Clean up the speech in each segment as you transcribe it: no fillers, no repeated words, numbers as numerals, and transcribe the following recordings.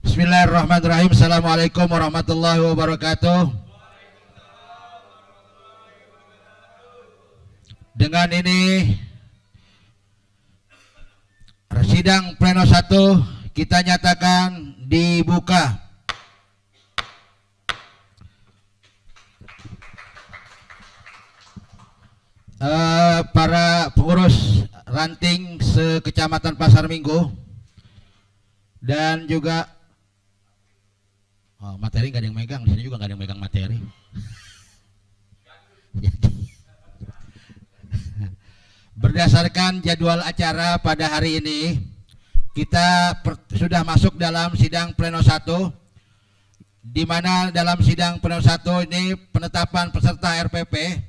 Bismillahirrahmanirrahim. Assalamualaikum warahmatullahi wabarakatuh. Dengan ini sidang pleno 1 kita nyatakan dibuka. Para pengurus ranting sekecamatan Pasar Minggu dan juga materi nggak ada yang megang, di sini juga nggak ada yang megang materi. Jadi, berdasarkan jadwal acara pada hari ini, kita sudah masuk dalam sidang pleno 1, di mana dalam sidang pleno 1 ini penetapan peserta RPP,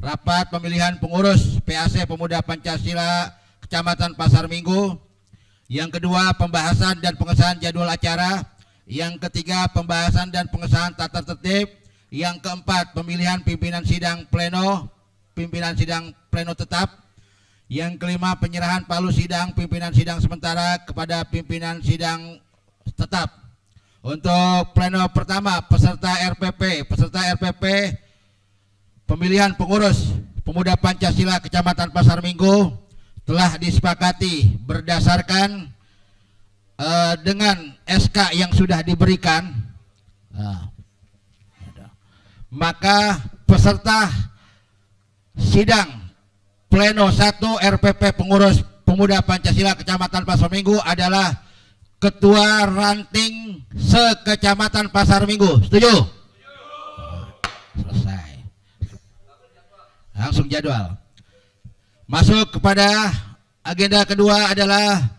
rapat pemilihan pengurus PAC Pemuda Pancasila Kecamatan Pasar Minggu. Yang kedua, pembahasan dan pengesahan jadwal acara. Yang ketiga, pembahasan dan pengesahan tata tertib. Yang keempat, pemilihan pimpinan sidang pleno tetap. Yang kelima, penyerahan palu sidang pimpinan sidang sementara kepada pimpinan sidang tetap. Untuk pleno pertama, peserta RPP pemilihan pengurus Pemuda Pancasila Kecamatan Pasar Minggu telah disepakati berdasarkan dengan SK yang sudah diberikan. Maka peserta sidang pleno 1 RPP pengurus Pemuda Pancasila Kecamatan Pasar Minggu adalah Ketua Ranting se-Kecamatan Pasar Minggu. Setuju? Selesai. Langsung jadwal. Masuk kepada agenda kedua adalah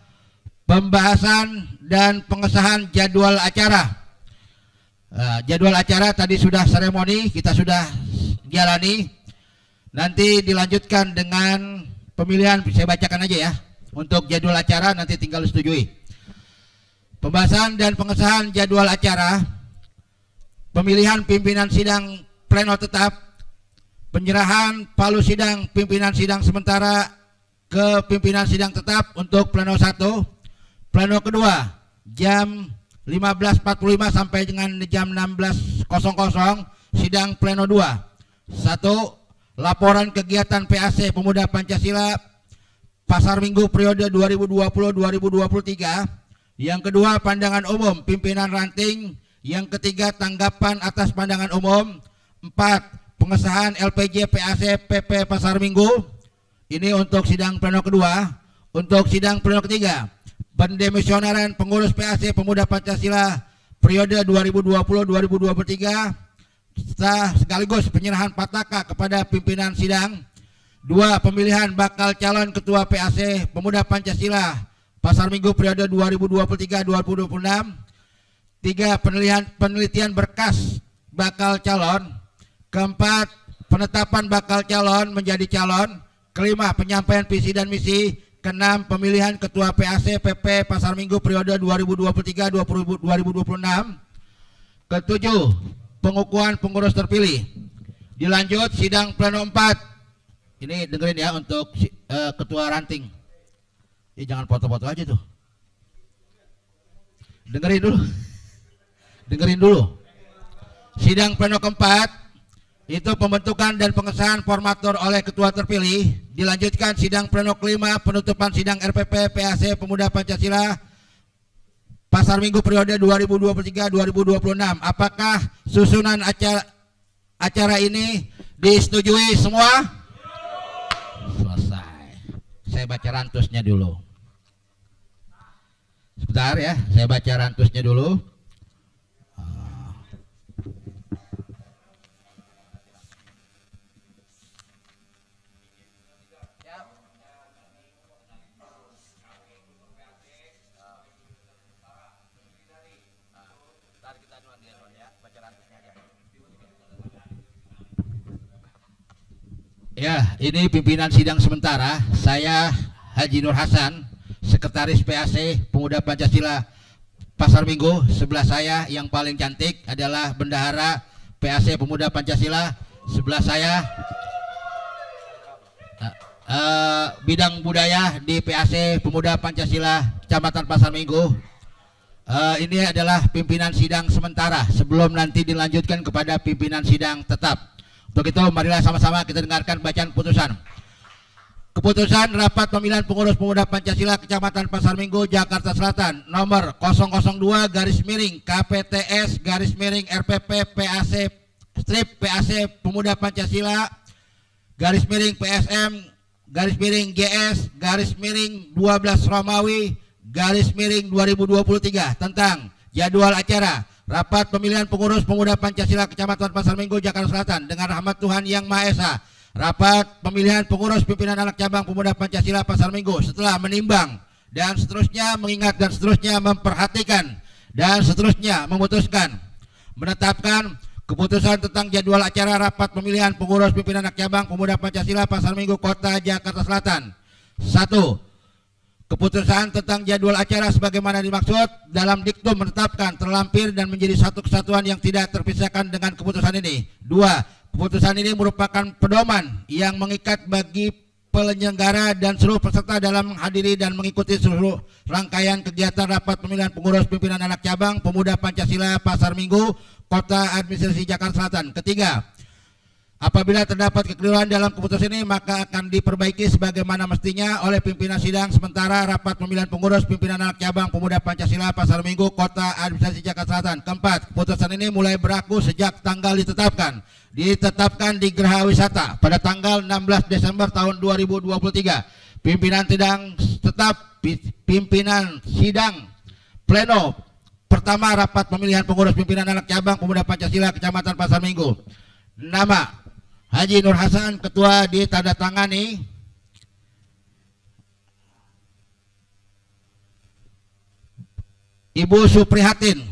pembahasan dan pengesahan jadwal acara. Jadwal acara tadi sudah seremoni, kita sudah jalani. Nanti dilanjutkan dengan pemilihan, saya bacakan aja ya. Untuk jadwal acara nanti tinggal setujui. Pembahasan dan pengesahan jadwal acara, pemilihan pimpinan sidang pleno tetap, penyerahan palu sidang pimpinan sidang sementara ke pimpinan sidang tetap untuk pleno 1. Pleno kedua jam 15.45 sampai dengan jam 16.00 sidang pleno 2. 1. Laporan kegiatan PAC Pemuda Pancasila Pasar Minggu periode 2020-2023. Yang kedua, pandangan umum pimpinan ranting. Yang ketiga, tanggapan atas pandangan umum. 4. Pengesahan LPJ PAC PP Pasar Minggu. Ini untuk sidang pleno kedua. Untuk sidang pleno ketiga, pendemisionaran pengurus PAC Pemuda Pancasila periode 2020-2023 sekaligus penyerahan pataka kepada pimpinan sidang. 2. Pemilihan bakal calon ketua PAC Pemuda Pancasila Pasar Minggu periode 2023-2026. 3. Penelitian berkas bakal calon. Keempat, penetapan bakal calon menjadi calon. Kelima, penyampaian visi dan misi. Keenam, pemilihan ketua PAC PP Pasar Minggu periode 2023-2026. Ketujuh, pengukuhan pengurus terpilih. Dilanjut sidang pleno 4. Ini dengerin ya untuk ketua ranting. Jangan foto-foto aja tuh. Dengerin dulu. Sidang pleno keempat itu pembentukan dan pengesahan formatur oleh ketua terpilih. Dilanjutkan sidang pleno kelima, penutupan sidang RPP PAC Pemuda Pancasila Pasar Minggu periode 2023-2026. Apakah susunan acara ini disetujui semua? Selesai. Saya baca rantusnya dulu. Sebentar ya, saya baca rantusnya dulu. Ya, ini pimpinan sidang sementara. Saya Haji Nur Hasan, Sekretaris PAC Pemuda Pancasila Pasar Minggu. Sebelah saya yang paling cantik adalah Bendahara PAC Pemuda Pancasila. Sebelah saya bidang budaya di PAC Pemuda Pancasila Kecamatan Pasar Minggu. ini adalah pimpinan sidang sementara sebelum nanti dilanjutkan kepada pimpinan sidang tetap. Untuk itu marilah sama-sama kita dengarkan bacaan putusan. Keputusan Rapat Pemilihan Pengurus Pemuda Pancasila Kecamatan Pasar Minggu, Jakarta Selatan nomor 002-KPTS-RPP-PAC Pemuda Pancasila-PSM-GS-12 Romawi-2023 tentang jadwal acara Rapat Pemilihan Pengurus Pemuda Pancasila Kecamatan Pasar Minggu, Jakarta Selatan dengan rahmat Tuhan Yang Maha Esa. Rapat Pemilihan Pengurus Pimpinan Anak Cabang Pemuda Pancasila Pasar Minggu setelah menimbang dan seterusnya mengingat dan seterusnya memperhatikan dan seterusnya memutuskan menetapkan keputusan tentang jadwal acara Rapat Pemilihan Pengurus Pimpinan Anak Cabang Pemuda Pancasila Pasar Minggu Kota Jakarta Selatan. 1. Keputusan tentang jadwal acara sebagaimana dimaksud dalam diktum menetapkan terlampir dan menjadi satu kesatuan yang tidak terpisahkan dengan keputusan ini. 2. Keputusan ini merupakan pedoman yang mengikat bagi penyelenggara dan seluruh peserta dalam menghadiri dan mengikuti seluruh rangkaian kegiatan Rapat Pemilihan Pengurus Pimpinan Anak Cabang Pemuda Pancasila Pasar Minggu Kota Administrasi Jakarta Selatan. 3. Apabila terdapat kekeliruan dalam keputusan ini maka akan diperbaiki sebagaimana mestinya oleh pimpinan sidang sementara Rapat Pemilihan Pengurus Pimpinan Anak Cabang Pemuda Pancasila Pasar Minggu Kota Administrasi Jakarta Selatan. 4. Keputusan ini mulai berlaku sejak tanggal ditetapkan di Geraha Wisata pada tanggal 16 Desember tahun 2023. Pimpinan sidang pleno pertama Rapat Pemilihan Pengurus Pimpinan Anak Cabang Pemuda Pancasila Kecamatan Pasar Minggu. Nama Haji Nur Hasan, ketua, ditandatangani Ibu Suprihatin,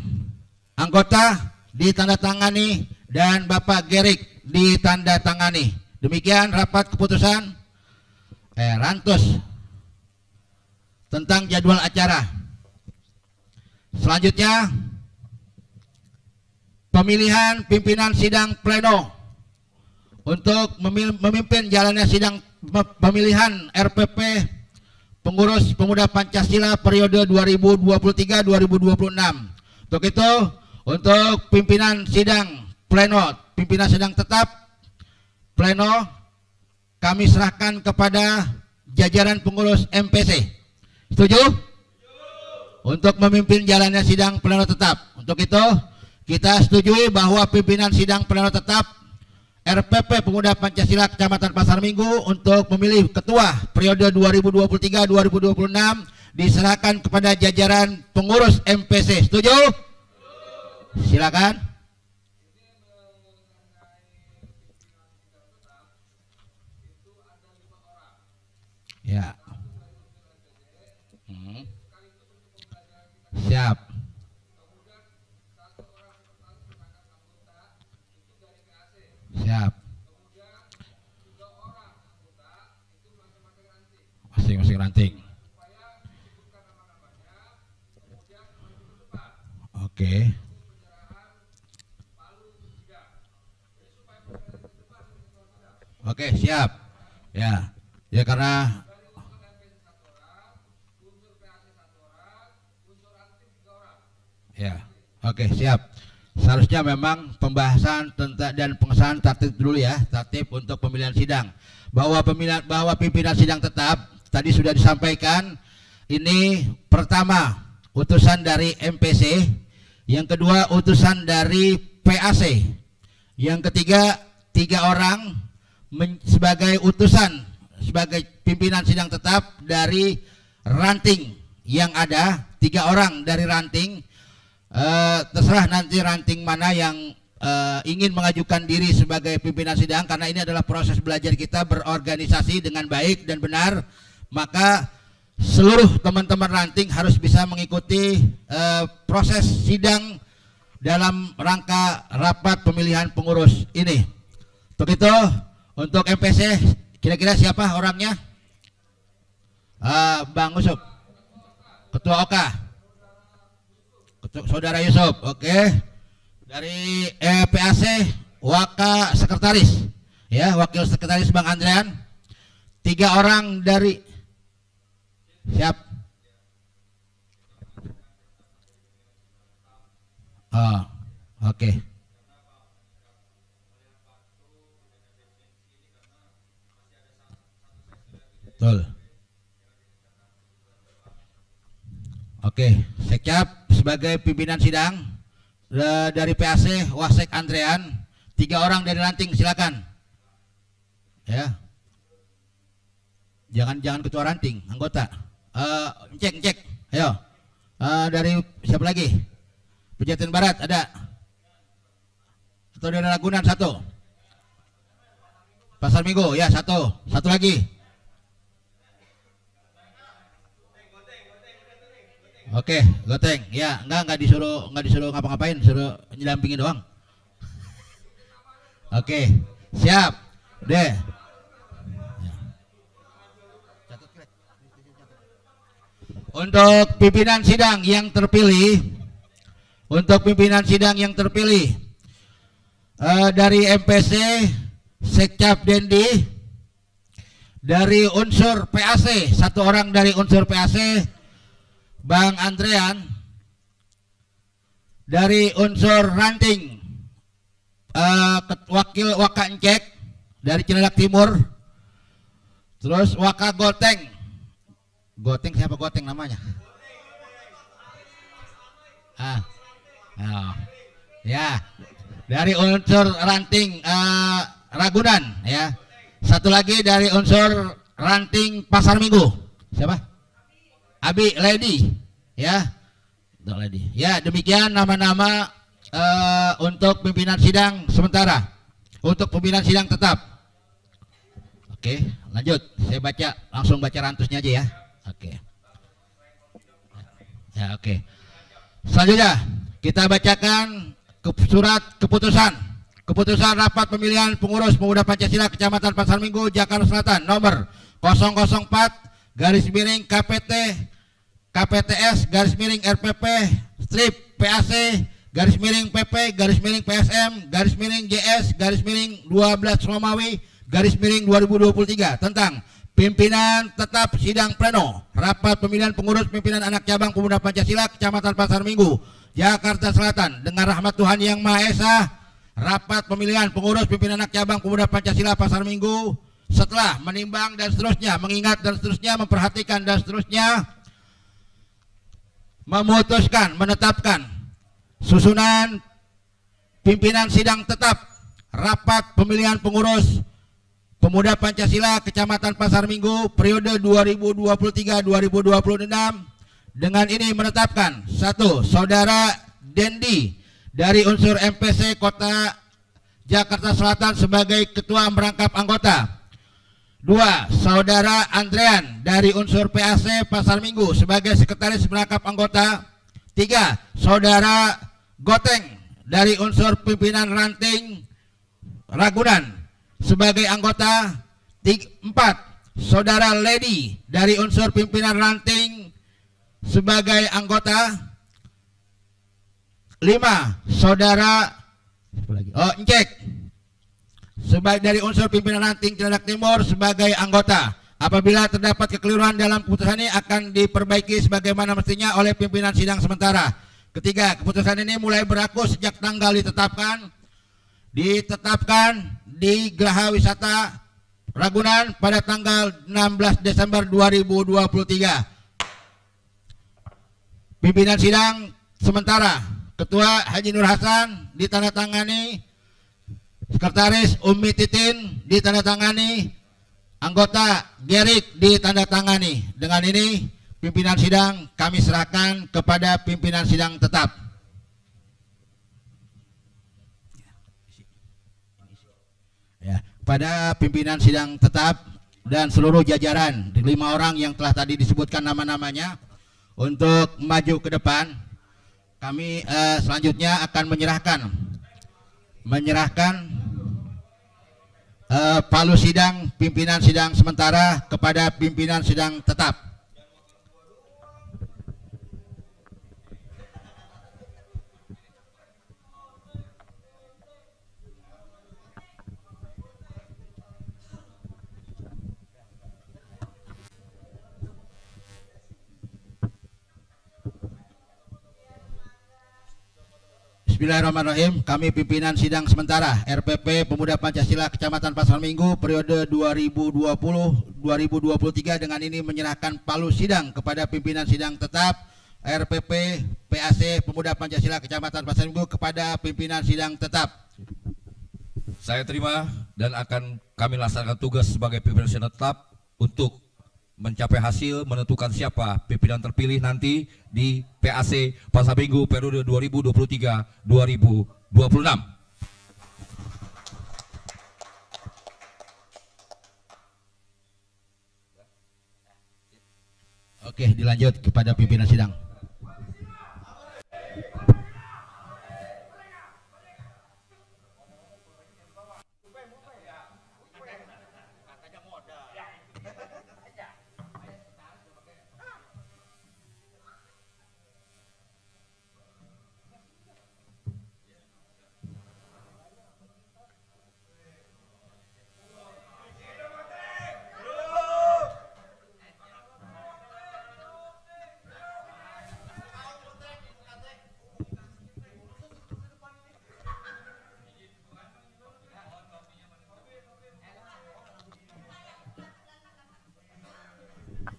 anggota, ditandatangani, dan Bapak Gerik ditandatangani. Demikian rapat keputusan Rantus tentang jadwal acara. Selanjutnya pemilihan pimpinan sidang pleno untuk memimpin jalannya sidang pemilihan RPP Pengurus Pemuda Pancasila periode 2023-2026. Untuk itu, untuk pimpinan sidang pleno, pimpinan sidang tetap pleno kami serahkan kepada jajaran pengurus MPC. Setuju? Untuk memimpin jalannya sidang pleno tetap. Untuk itu, kita setujui bahwa pimpinan sidang pleno tetap RPP Pemuda Pancasila Kecamatan Pasar Minggu untuk memilih ketua periode 2023-2026 diserahkan kepada jajaran pengurus MPC. Setuju? Silakan. Ya. Siap. Siap. Masing-masing ranting. Oke. Oke, siap. Ya. Ya karena ya. Oke, siap. Seharusnya memang pembahasan tentang dan pengesahan tertib dulu ya, tertib untuk pemilihan sidang. Bahwa pimpinan sidang tetap tadi sudah disampaikan. Ini pertama utusan dari MPC, yang kedua utusan dari PAC, yang ketiga 3 orang sebagai utusan sebagai pimpinan sidang tetap dari ranting yang ada, 3 orang dari ranting. Terserah nanti ranting mana yang ingin mengajukan diri sebagai pimpinan sidang, karena ini adalah proses belajar kita berorganisasi dengan baik dan benar, maka seluruh teman-teman ranting harus bisa mengikuti proses sidang dalam rangka rapat pemilihan pengurus ini. Untuk itu, untuk MPC kira-kira siapa orangnya? Bang Yusuf, Ketua OK. Saudara Yusuf, oke. Dari PAC, Waka Sekretaris, ya, Wakil Sekretaris Bang Andrean. 3 orang dari, siap. Oh, oke. Betul. Oke, Sekcap sebagai pimpinan sidang dari PAC Wasek Andrean, 3 orang dari Ranting silakan. Ya. Jangan ketua Ranting, anggota. Cek. Ayo. Dari siapa lagi? Pejaten Barat ada. Atau dari Ragunan satu. Pasar Minggu ya satu. Satu lagi. Oke, Goteng. Ya, enggak disuruh ngapa-ngapain, suruh nyedampingin doang. Oke. Siap. Deh. Untuk pimpinan sidang yang terpilih, dari MPC Sekcap Dendi, dari unsur PAC 1 orang dari unsur PAC Bang Andrean, dari unsur Ranting wakil Waka Encek dari Cilandak Timur, terus Waka Goteng siapa Goteng namanya? Ya, dari unsur Ranting Ragunan ya. Satu lagi dari unsur Ranting Pasar Minggu. Siapa? Abi Lady ya. Lady. Ya, demikian nama-nama untuk pimpinan sidang sementara. Untuk pimpinan sidang tetap. Oke, lanjut. Saya langsung baca rantusnya aja ya. Oke. Ya, oke. Selanjutnya kita bacakan surat keputusan rapat pemilihan pengurus pemuda Pancasila Kecamatan Pasar Minggu Jakarta Selatan nomor 001/PPT/PAC/PPS/PAC/PPS/12 tentang pimpinan tetap sidang pleno rapat pemilihan pengurus pimpinan anak cabang pemuda Pancasila Kecamatan Pasar Minggu Jakarta Selatan. Dengan rahmat Tuhan Yang Maha Esa, rapat pemilihan pengurus pimpinan anak cabang pemuda Pancasila Pasar Minggu setelah menimbang dan seterusnya, mengingat dan seterusnya, memperhatikan dan seterusnya, memutuskan menetapkan susunan pimpinan sidang tetap rapat pemilihan pengurus pemuda Pancasila Kecamatan Pasar Minggu periode 2023-2026 dengan ini menetapkan: 1. Saudara Dendi dari unsur MPC Kota Jakarta Selatan sebagai ketua merangkap anggota. 2. Saudara Andrean dari unsur PAC Pasar Minggu sebagai sekretaris merangkap anggota. 3. Saudara Goteng dari unsur pimpinan Ranting Ragunan sebagai anggota. 4. Saudara Lady dari unsur pimpinan Ranting sebagai anggota. 5. Saudara Encek sebagai dari unsur pimpinan Ranting Cilandak Timur sebagai anggota. Apabila terdapat kekeliruan dalam keputusan ini akan diperbaiki sebagaimana mestinya oleh pimpinan sidang sementara. Ketiga, keputusan ini mulai berlaku sejak tanggal ditetapkan di Geraha Wisata Ragunan pada tanggal 16 Desember 2023. Pimpinan sidang sementara Ketua Haji Nur Hasan ditandatangani, Sekretaris Umi Titin ditandatangani, anggota Gerik ditandatangani. Dengan ini pimpinan sidang kami serahkan kepada pimpinan sidang tetap. Ya, kepada pimpinan sidang tetap dan seluruh jajaran 5 orang yang telah tadi disebutkan nama-namanya untuk maju ke depan, kami selanjutnya akan menyerahkan palu sidang pimpinan sidang sementara kepada pimpinan sidang tetap. Bismillahirrahmanirrahim. Kami pimpinan sidang sementara RPP Pemuda Pancasila Kecamatan Pasar Minggu periode 2020-2023 dengan ini menyerahkan palu sidang kepada pimpinan sidang tetap RPP PAC Pemuda Pancasila Kecamatan Pasar Minggu kepada pimpinan sidang tetap. Saya terima dan akan kami laksanakan tugas sebagai pimpinan sidang tetap untuk mencapai hasil menentukan siapa pimpinan terpilih nanti di PAC Pasar Minggu periode 2023-2026. Oke, dilanjut kepada pimpinan sidang.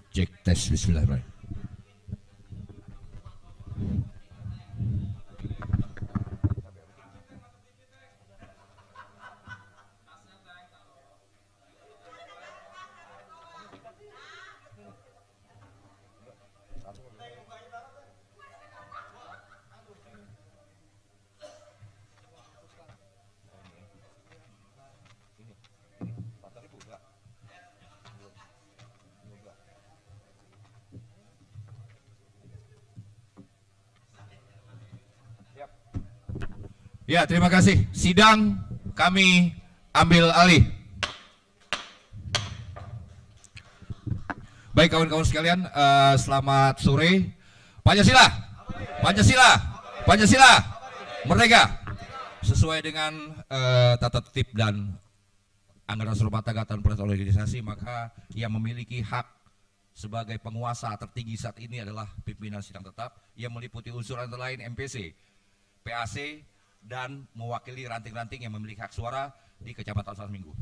Cek tes, bismillahirrahmanirrahim. Ya, terima kasih. Sidang kami ambil alih. Baik kawan-kawan sekalian, selamat sore. Pancasila, Pancasila, Pancasila, Merdeka. Sesuai dengan tata tertib dan anggaran rumah tangga dan peraturan organisasi, maka yang memiliki hak sebagai penguasa tertinggi saat ini adalah pimpinan sidang tetap yang meliputi unsur antara lain MPC, PAC, dan mewakili ranting-ranting yang memiliki hak suara di Kecamatan Pasar Minggu.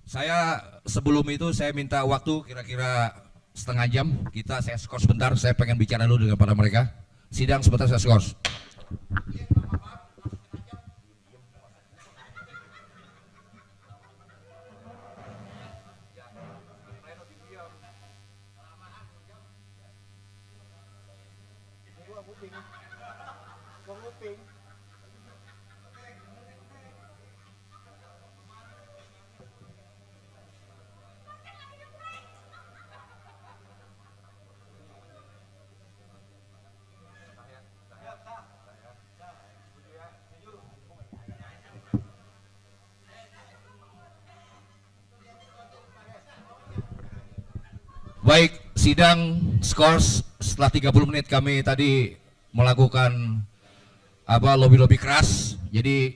Saya sebelum itu saya minta waktu kira-kira setengah jam. Saya skor sebentar, saya pengen bicara dulu dengan para mereka. Sidang sebentar, saya skor. Baik, sidang skors setelah 30 menit kami tadi melakukan lobby-lobby keras. Jadi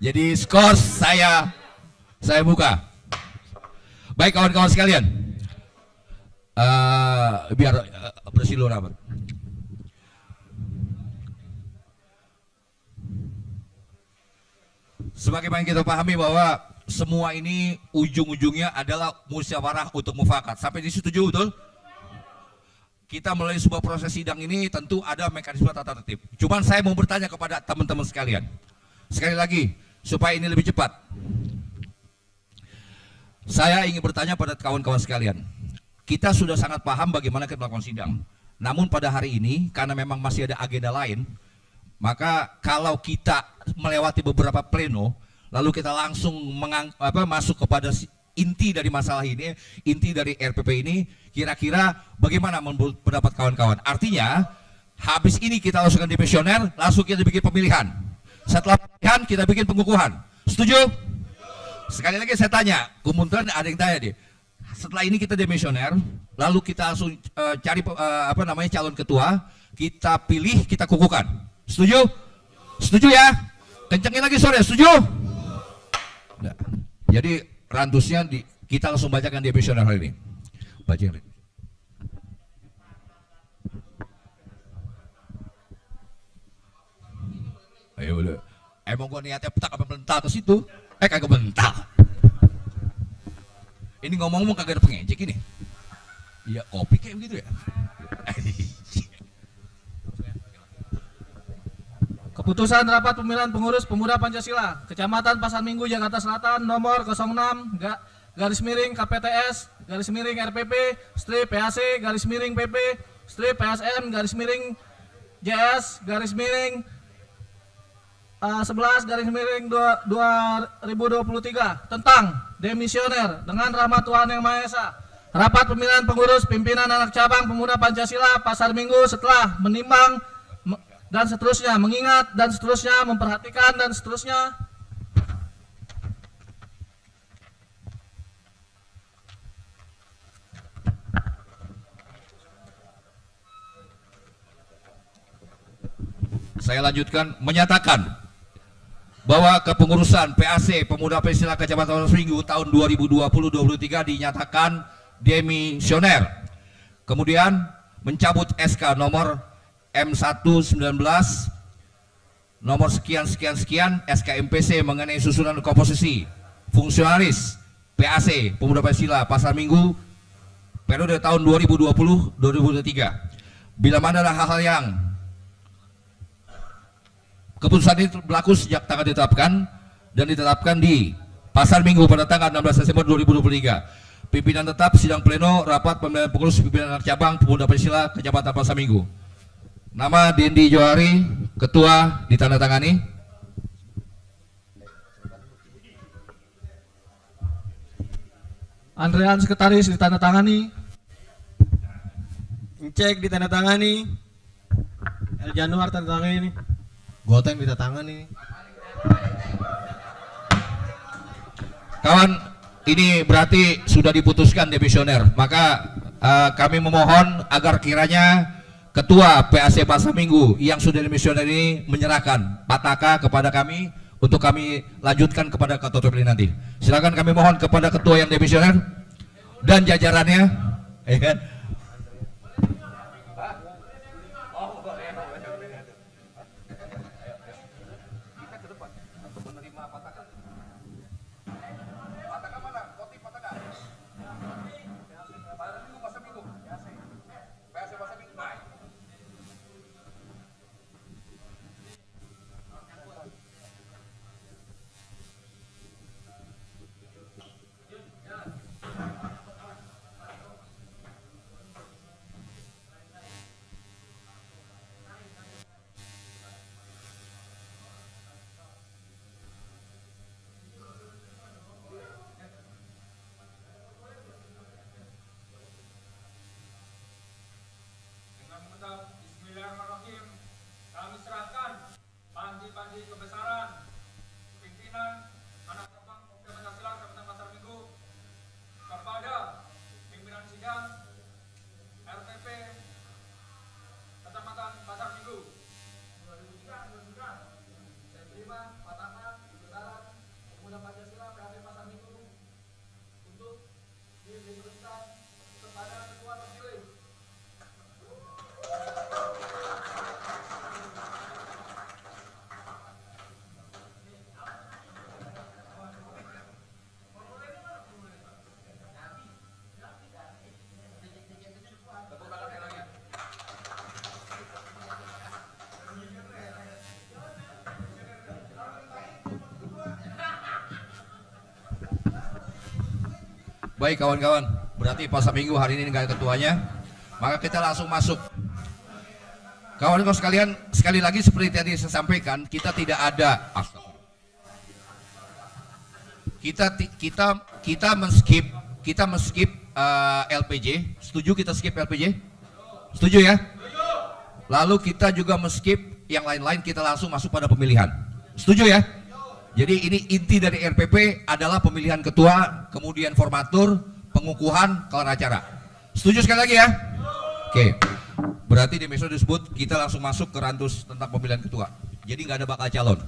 jadi skors saya buka. Baik kawan-kawan sekalian, biar bersih dulu rapat. Sebagaimana kita pahami bahwa semua ini ujung-ujungnya adalah musyawarah untuk mufakat. Sampai di situ setuju betul? Kita melalui sebuah proses sidang ini tentu ada mekanisme tata tertib. Cuman saya mau bertanya kepada teman-teman sekalian. Sekali lagi, supaya ini lebih cepat. Saya ingin bertanya pada kawan-kawan sekalian. Kita sudah sangat paham bagaimana kita melakukan sidang. Namun pada hari ini, karena memang masih ada agenda lain, maka kalau kita melewati beberapa pleno, lalu kita langsung masuk kepada inti dari masalah ini, inti dari RPP ini, kira-kira bagaimana menurut pendapat kawan-kawan? Artinya, habis ini kita langsungkan dimisioner, langsung kita bikin pemilihan. Setelah pemilihan, kita bikin pengukuhan. Setuju? Sekali lagi saya tanya, kemudian ada yang tanya deh. Setelah ini kita demisioner, lalu kita langsung cari calon ketua, kita pilih, kita kukuhkan. Setuju? Setuju ya? Kencengin lagi sore, setuju? Nah, jadi rantusnya kita langsung bacakan di demisioner hari ini. Baca yang Ayo udah. Emang gua niatnya petak apa bental ke situ? Kagak bental. Ini ngomong-ngomong kagak ada pengejek ini. Iya, kopi kayak begitu ya. Keputusan rapat pemilihan pengurus pemuda Pancasila Kecamatan Pasar Minggu Jakarta Selatan nomor 06 garis miring KPTS garis miring RPP strip PAC garis miring PP strip PSN garis miring JS garis miring 11 garis miring 2023 tentang demisioner dengan rahmat Tuhan Yang Maha Esa. Rapat pemilihan pengurus pimpinan anak cabang pemuda Pancasila Pasar Minggu setelah menimbang dan seterusnya, mengingat dan seterusnya, memperhatikan dan seterusnya. Saya lanjutkan menyatakan bahwa kepengurusan PAC Pemuda Pancasila Kecamatan Pasar Minggu tahun 2020-2023 dinyatakan demisioner. Kemudian mencabut SK nomor M119 nomor sekian SK MPC mengenai susunan komposisi fungsionaris PAC Pemuda Pancasila Pasar Minggu periode tahun 2020-2023. Bila mana ada hal-hal yang keputusan ini berlaku sejak tanggal ditetapkan di Pasar Minggu pada tanggal 16 Desember 2023. Pimpinan tetap sidang pleno rapat pemilihan pengurus pimpinan anak cabang Pemuda Pancasila Kecamatan Pasar Minggu. Nama Dendi Johari, ketua, ditandatangani. Andrean sekretaris ditandatangani. Cek ditandatangani. El Januar tandatangani. Goteng ditandatangani. Kawan, ini berarti sudah diputuskan demisioner. Maka kami memohon agar kiranya Ketua PAC Pasar Minggu yang sudah demisioner ini menyerahkan pataka kepada kami untuk kami lanjutkan kepada ketua terpilih nanti. Silakan kami mohon kepada ketua yang demisioner dan jajarannya, ya kan? Bismillahirrahmanirrahim. Kami serahkan panji-panji kebesaran pimpinan anak cabang Pemuda Pancasila Kecamatan Pasar Minggu kepada pimpinan sidang RPP Kecamatan Pasar Minggu. Saya terima pataka kebesaran Pemuda Pancasila PAC Pasar Minggu untuk diberikan kepada ketua terpilih. Baik kawan-kawan, berarti Pasar Minggu hari ini nggak ada ketuanya, maka kita langsung masuk. Kawan-kawan sekalian, sekali lagi seperti tadi saya sampaikan, kita tidak ada kita men-skip LPJ. Setuju kita skip LPJ? Setuju ya? Lalu kita juga men-skip yang lain-lain, kita langsung masuk pada pemilihan. Setuju ya? Jadi ini inti dari RPP adalah pemilihan ketua, kemudian formatur, pengukuhan, kelar acara. Setuju sekali lagi ya? Oke. Berarti di episode disebut kita langsung masuk ke rantus tentang pemilihan ketua. Jadi nggak ada bakal calon.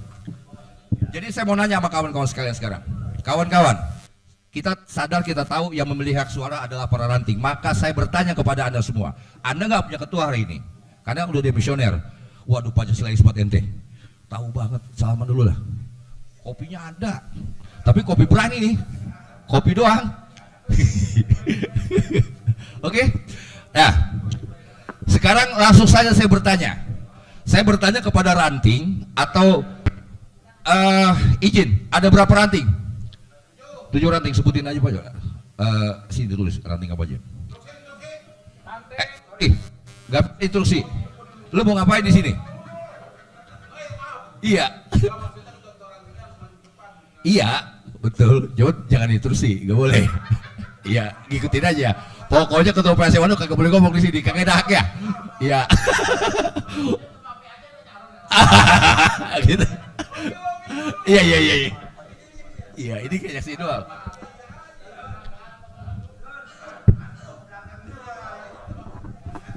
Jadi saya mau nanya sama kawan-kawan sekalian sekarang. Kawan-kawan, kita sadar, kita tahu yang memilih hak suara adalah para ranting. Maka saya bertanya kepada Anda semua, Anda nggak punya ketua hari ini, karena udah demisioner. Waduh, Pancasila ispat ente. Tahu banget, salaman dulu lah. Kopinya ada, tapi kopi berani nih, kopi doang. Oke, nah sekarang langsung saja saya bertanya. Saya bertanya kepada ranting atau izin, ada berapa ranting? 7 ranting, sebutin aja Pak. Sini ditulis ranting apa aja. Gak instruksi. Lu mau ngapain di sini? Iya. Iya, betul. Jangan instruksi, gak boleh. Iya, ngikutin aja. Pokoknya ketua PAC Wanu kagak boleh ngomong di sini, kagak ada hak ya. Iya. Gitu. Iya. Iya, ini kayak si doang.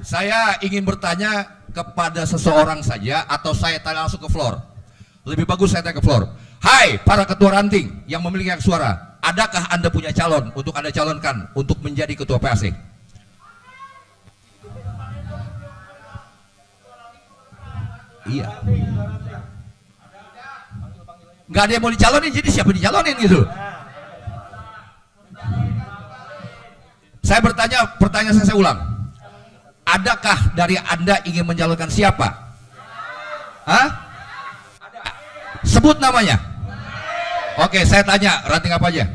Saya ingin bertanya kepada seseorang saja atau saya tanya langsung ke floor. Lebih bagus saya tanya ke floor. Hai para ketua ranting yang memiliki hak suara, adakah Anda punya calon untuk Anda calonkan untuk menjadi ketua PAC? Iya. Nggak ada yang mau dicalonin, jadi siapa dicalonin gitu? Saya bertanya, pertanyaan saya ulang. Adakah dari Anda ingin mencalonkan siapa? Hah? Ada. Sebut namanya. Oke, saya tanya, ranting apa aja?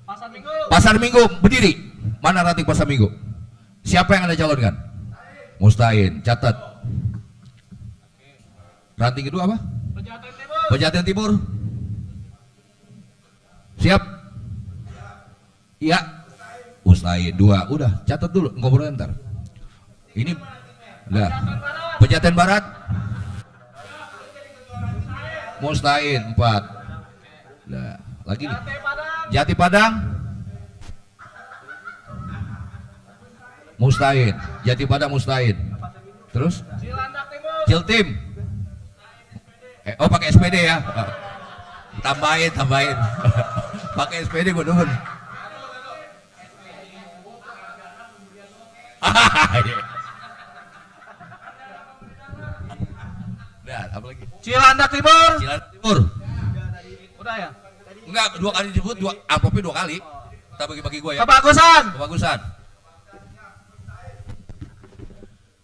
Pasar Minggu. Pasar Minggu, berdiri. Mana ranting Pasar Minggu? Siapa yang Anda calonkan? Mustain, catat. Ranting kedua apa? Pejaten Timur. Pejaten Timur. Siap? Iya. Mustain, 2. Udah, catat dulu, ngobrol ntar. Ini lah. Pejaten Barat. Mustain 4. Nah, lagi nih. Jati Padang. Mustain. Jati Padang Mustain. Terus? Cilandak Timur. Ciltim. Oh pakai SPD ya. Tambahin. Pakai SPD gue demen. Nah, apa lagi? Cilandak Timur. Cilandak Timur. Udah ya? Enggak, 2 kali disebut, amplopnya 2 kali. Kita bagi-bagi gue ya. Kebagusan. Kebagusan.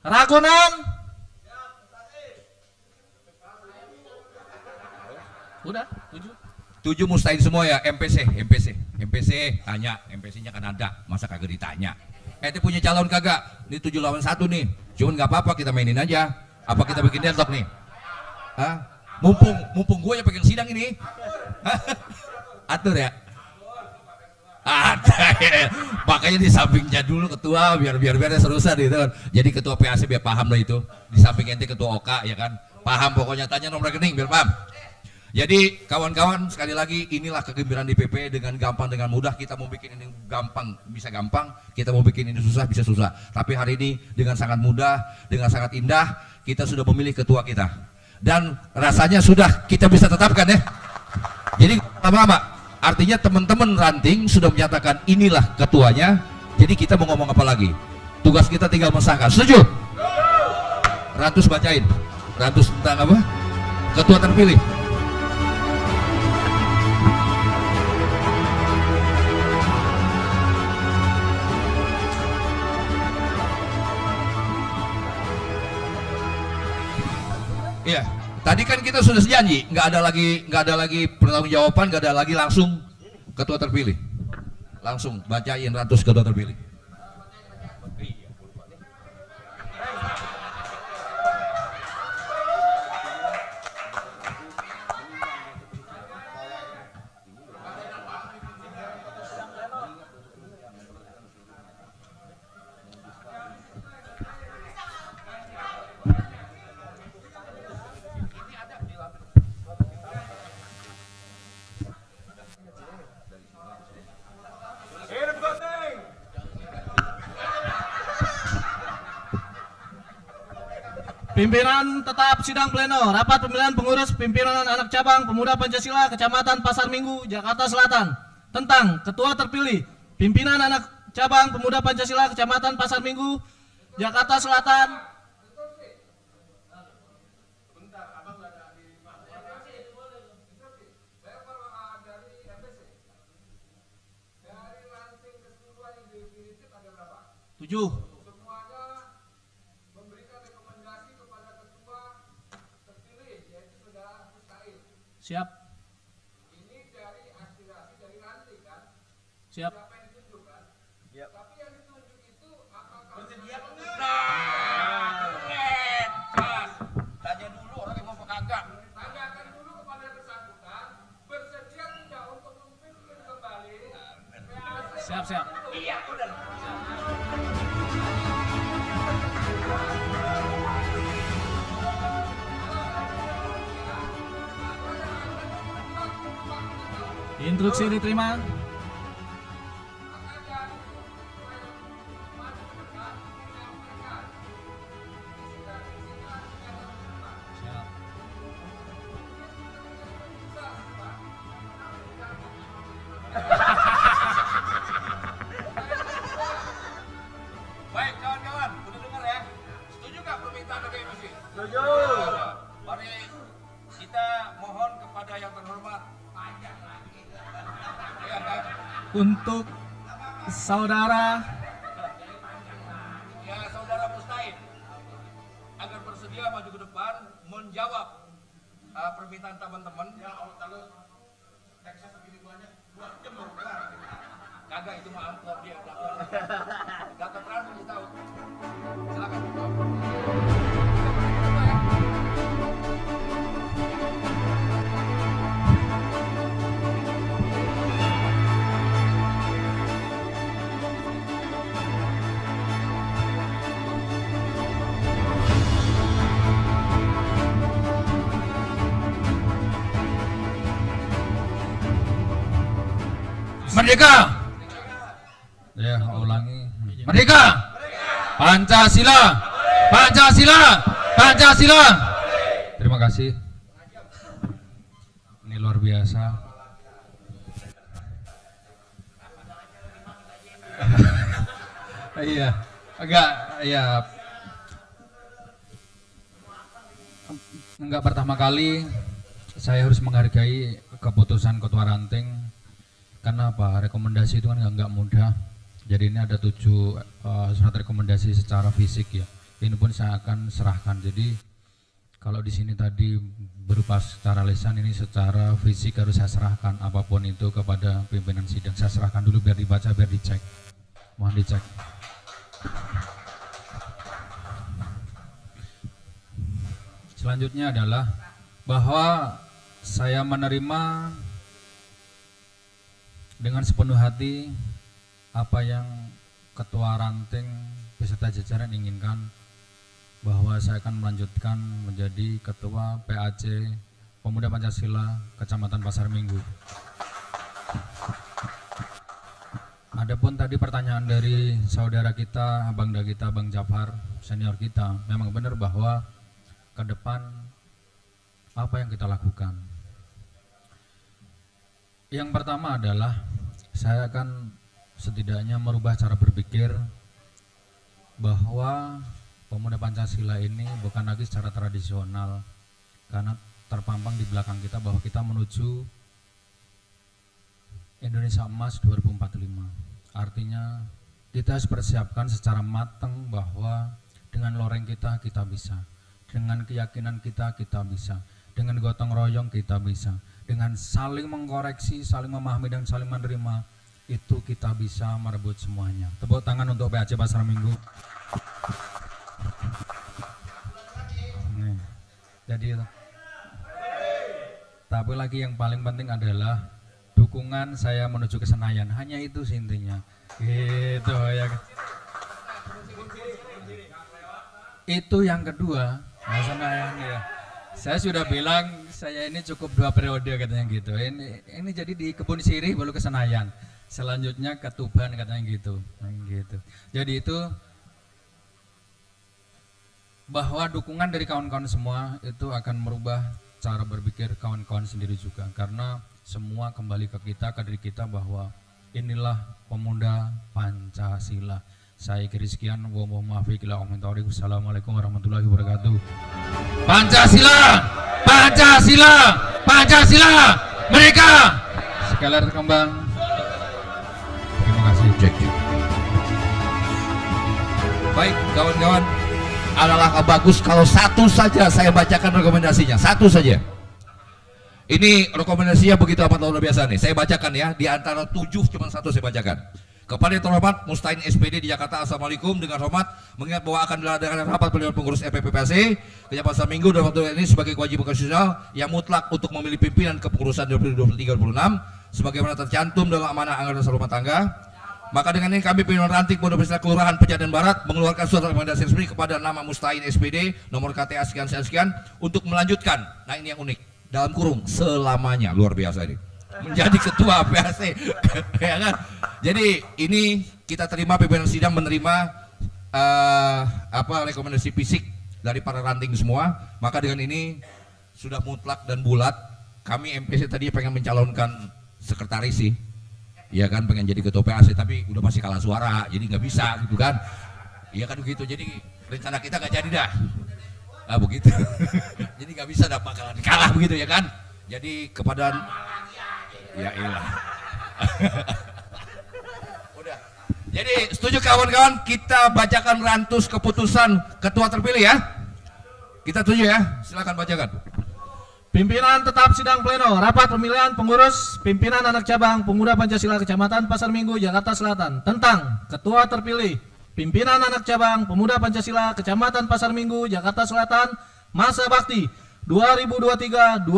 Ragunan. Udah, 7. 7 mustain semua ya, MPC tanya, MPC-nya kan ada, masa kagak ditanya. Dia punya calon kagak? Ini 7 lawan 1 nih. Cuman nggak apa-apa, kita mainin aja. Apa kita bikin deadlock nih? Hah? Mumpung gue yang pegang sidang ini. Atur ya. Ada ya. Makanya di sampingnya dulu ketua biar serusan gitu kan. Jadi ketua PAC biar paham lah itu. Di samping ente ketua OK ya kan. Paham pokoknya, tanya nomor rekening biar paham. Jadi kawan-kawan sekali lagi inilah kegembiraan DPP, dengan gampang dengan mudah kita mau bikin ini gampang bisa gampang, kita mau bikin ini susah bisa susah. Tapi hari ini dengan sangat mudah, dengan sangat indah kita sudah memilih ketua kita. Dan rasanya sudah kita bisa tetapkan ya. Jadi lama-lama artinya teman-teman ranting sudah menyatakan inilah ketuanya. Jadi kita mau ngomong apa lagi? Tugas kita tinggal mensahkan. Setuju? Rantus bacain. Rantus tentang apa? Ketua terpilih. Iya, tadi kan kita sudah sejanji, nggak ada lagi pertanggungjawaban, nggak ada lagi, langsung ketua terpilih, langsung bacain Rantus ketua terpilih. Pimpinan tetap sidang pleno rapat pemilihan pengurus pimpinan anak cabang Pemuda Pancasila Kecamatan Pasar Minggu, Jakarta Selatan tentang ketua terpilih pimpinan anak cabang Pemuda Pancasila Kecamatan Pasar Minggu, Jakarta Selatan. 7. Siap. Siap. Tanya dulu orang yang mau kagak. Tanyakan dulu kepada yang bersangkutan, bersedia tidak untuk memimpin kembali Siap, siap. Instruksi diterima. Siap. Baik kawan-kawan, udah dengar ya? Setuju nggak permintaan dari MC? Setuju. Mari kita mohon kepada yang terhormat. Untuk saudara Ya saudara Mustain agar bersedia maju ke depan menjawab permintaan teman-teman. Ya Allah, teksnya segini banyak, 2 jam baru kelar. Kagak itu mah amplop dia. Gak keterangan kita tahu. Silakan. Merdeka. Ya, ulangi. Merdeka. Pancasila. Pancasila. Pancasila. Terima kasih. Ini luar biasa. Iya, agak ya. Enggak pertama kali saya harus menghargai keputusan Ketua Ranting. Karena apa? Rekomendasi itu kan nggak mudah. Jadi ini ada 7 surat rekomendasi secara fisik ya. Ini pun saya akan serahkan. Jadi kalau di sini tadi berupa secara lisan, ini secara fisik harus saya serahkan apapun itu kepada pimpinan sidang. Saya serahkan dulu biar dibaca, biar dicek. Mohon dicek. Selanjutnya adalah bahwa saya menerima dengan sepenuh hati apa yang Ketua Ranting beserta jajaran inginkan, bahwa saya akan melanjutkan menjadi Ketua PAC Pemuda Pancasila Kecamatan Pasar Minggu. Adapun tadi pertanyaan dari saudara kita, Abang kita, Bang Jafar, senior kita, memang benar bahwa ke depan apa yang kita lakukan. Yang pertama adalah saya akan setidaknya merubah cara berpikir bahwa Pemuda Pancasila ini bukan lagi secara tradisional, karena terpampang di belakang kita bahwa kita menuju Indonesia Emas 2045. Artinya kita harus persiapkan secara matang bahwa dengan loreng kita bisa, dengan keyakinan kita bisa, dengan gotong royong kita bisa, dengan saling mengkoreksi, saling memahami dan saling menerima, itu kita bisa merebut semuanya. Tepuk tangan untuk PAC Pasar Minggu. Nih, jadi tapi lagi yang paling penting adalah dukungan saya menuju ke Senayan. Hanya itu sih intinya. Gitu ya. Itu yang kedua, Mas Senayan ya. Saya sudah bilang saya ini cukup 2 periode katanya gitu. Ini jadi di Kebun Sirih baru ke Senayan. Selanjutnya ke Tuban katanya gitu. Gitu. Jadi itu bahwa dukungan dari kawan-kawan semua itu akan merubah cara berpikir kawan-kawan sendiri juga, karena semua kembali ke kita, ke diri kita, bahwa inilah pemuda Pancasila. Saya kira sekian, wassalamualaikum warahmatullahi wabarakatuh. Pancasila, Pancasila, Pancasila, mereka. Sekalian kembang. Terima kasih. Baik, kawan-kawan, adalah bagus kalau satu saja saya bacakan rekomendasinya, satu saja. Ini rekomendasinya begitu amat luar biasa nih. Saya bacakan ya, di antara 7 cuma satu saya bacakan. Kepada yang terhormat Mustain SPD di Jakarta, Assalamualaikum. Dengan hormat mengingat bahwa akan diadakan rapat pleno pengurus FPPAC Kecamatan Pasar Minggu dalam waktu ini sebagai kewajiban konstitusional yang mutlak untuk memilih pimpinan kepengurusan 2023-2026 sebagaimana tercantum dalam amanah anggaran dasar rumah tangga. Maka dengan ini kami pimpinan ranting Pondok Pesantren Kelurahan Pejaten Barat mengeluarkan surat rekomendasi resmi kepada nama Mustain SPD nomor KTA sekian untuk melanjutkan. Nah ini yang unik, dalam kurung selamanya, luar biasa ini, menjadi ketua PAC. Ya kan? Jadi ini kita terima, pimpinan sidang menerima rekomendasi fisik dari para ranting semua. Maka dengan ini sudah mutlak dan bulat. Kami MPC tadi pengen mencalonkan sekretaris sih, ya kan, pengen jadi ketua PAC tapi udah masih kalah suara, jadi nggak bisa gitu kan. Iya kan begitu. Jadi rencana kita nggak jadi dah. Begitu. Jadi nggak bisa dah, bakalan kalah begitu ya kan. Jadi kepada ya ilah. Udah. Jadi setuju kawan-kawan, kita bacakan rantus keputusan ketua terpilih ya. Kita setuju ya. Silakan bacakan. Pimpinan tetap sidang pleno rapat pemilihan pengurus pimpinan anak cabang Pemuda Pancasila Kecamatan Pasar Minggu Jakarta Selatan tentang ketua terpilih pimpinan anak cabang Pemuda Pancasila Kecamatan Pasar Minggu Jakarta Selatan masa bakti 2023-2026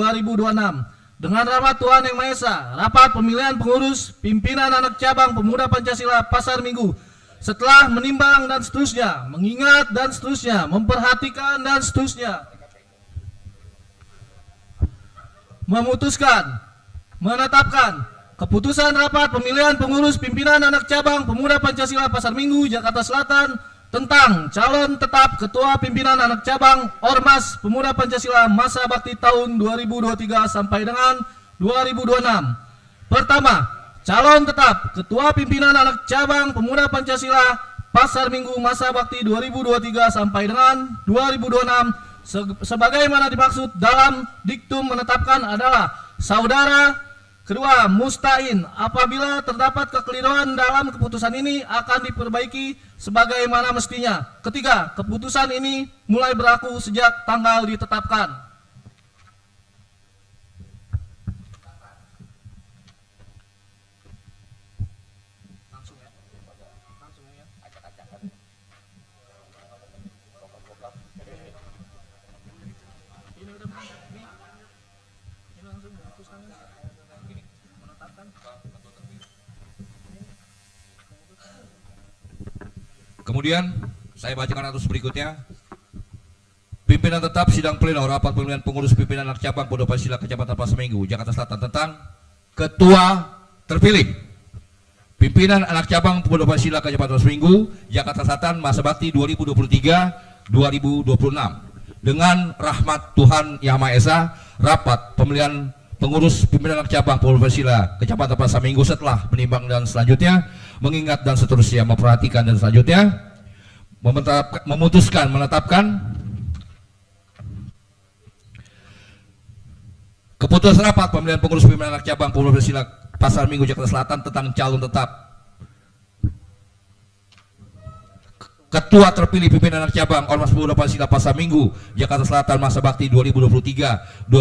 dengan rahmat Tuhan Yang Maha Esa. Rapat pemilihan pengurus pimpinan anak cabang Pemuda Pancasila Pasar Minggu setelah menimbang dan seterusnya, mengingat dan seterusnya, memperhatikan dan seterusnya, memutuskan, menetapkan keputusan rapat pemilihan pengurus pimpinan anak cabang Pemuda Pancasila Pasar Minggu Jakarta Selatan tentang calon tetap ketua pimpinan anak cabang Ormas Pemuda Pancasila masa bakti tahun 2023 sampai dengan 2026. Pertama, calon tetap ketua pimpinan anak cabang Pemuda Pancasila Pasar Minggu masa bakti 2023 sampai dengan 2026 sebagaimana dimaksud dalam diktum menetapkan adalah saudara. Kedua, Mustain. Apabila terdapat kekeliruan dalam keputusan ini akan diperbaiki sebagaimana mestinya. Ketiga, keputusan ini mulai berlaku sejak tanggal ditetapkan. Kemudian saya bacakan atas berikutnya. Pimpinan tetap sidang pleno rapat pemilihan pengurus pimpinan anak cabang Pondok Pancasila Kecamatan Pasar Minggu Jakarta Selatan tentang ketua terpilih pimpinan anak cabang Pondok Pancasila Kecamatan Pasar Minggu Jakarta Selatan masa bakti 2023-2026 dengan rahmat Tuhan Yang Maha Esa. Rapat pemilihan pengurus pimpinan anak cabang Pondok Pancasila Kecamatan Pasar Minggu setelah menimbang dan selanjutnya, mengingat dan seterusnya, memperhatikan dan selanjutnya, memutuskan, menetapkan keputusan rapat pemilihan pengurus pimpinan anak cabang Pondok Pancasila Pasar Minggu Jakarta Selatan tentang calon tetap ketua terpilih pimpinan anak cabang Ormas Pemuda Pancasila Pasar Minggu Jakarta Selatan masa bakti 2023-2026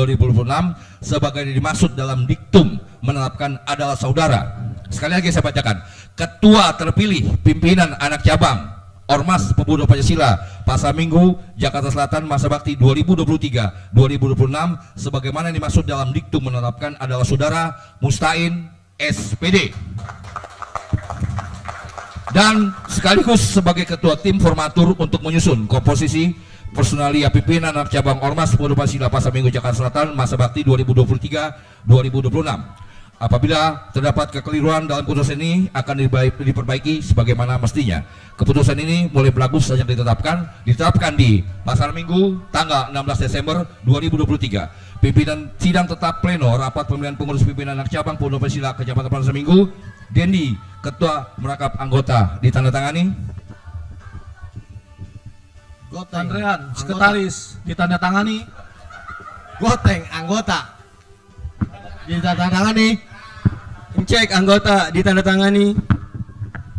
sebagai dimaksud dalam diktum menetapkan adalah saudara. Sekali lagi saya bacakan. Ketua terpilih pimpinan anak cabang Ormas Pemuda Pancasila Pasar Minggu Jakarta Selatan masa bakti 2023-2026 sebagaimana dimaksud dalam diktum menetapkan adalah saudara Mustain SPD. Dan sekaligus sebagai ketua tim formatur untuk menyusun komposisi personalia pimpinan anak cabang Ormas Pemuda Pancasila Pasar Minggu Jakarta Selatan masa bakti 2023-2026. Apabila terdapat kekeliruan dalam keputusan ini akan diperbaiki sebagaimana mestinya. Keputusan ini mulai berlaku sejak ditetapkan di Pasar Minggu tanggal 16 Desember 2023. Pimpinan sidang tetap pleno rapat pemilihan pengurus pimpinan anak cabang Pondok Pancasila Kecamatan Pasar Minggu, Dendi ketua merangkap anggota ditandatangani. Andrean sekretaris ditandatangani. Goteng anggota ditandatangani. Cek anggota ditandatangani.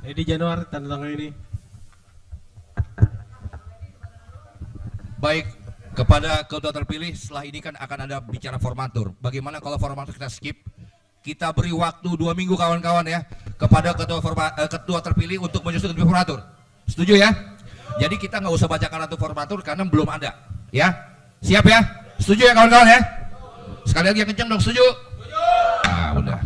Edi Januar ditandatangani ini. Baik, kepada ketua terpilih setelah ini kan akan ada bicara formatur. Bagaimana kalau formatur kita skip? Kita beri waktu 2 minggu kawan-kawan ya kepada ketua terpilih untuk menyusun formatur. Setuju ya? Jadi kita nggak usah bacakan satu formatur karena belum ada. Ya, siap ya? Setuju ya kawan-kawan ya? Sekali lagi yang kencang dong, setuju? Setuju. Nah, udah.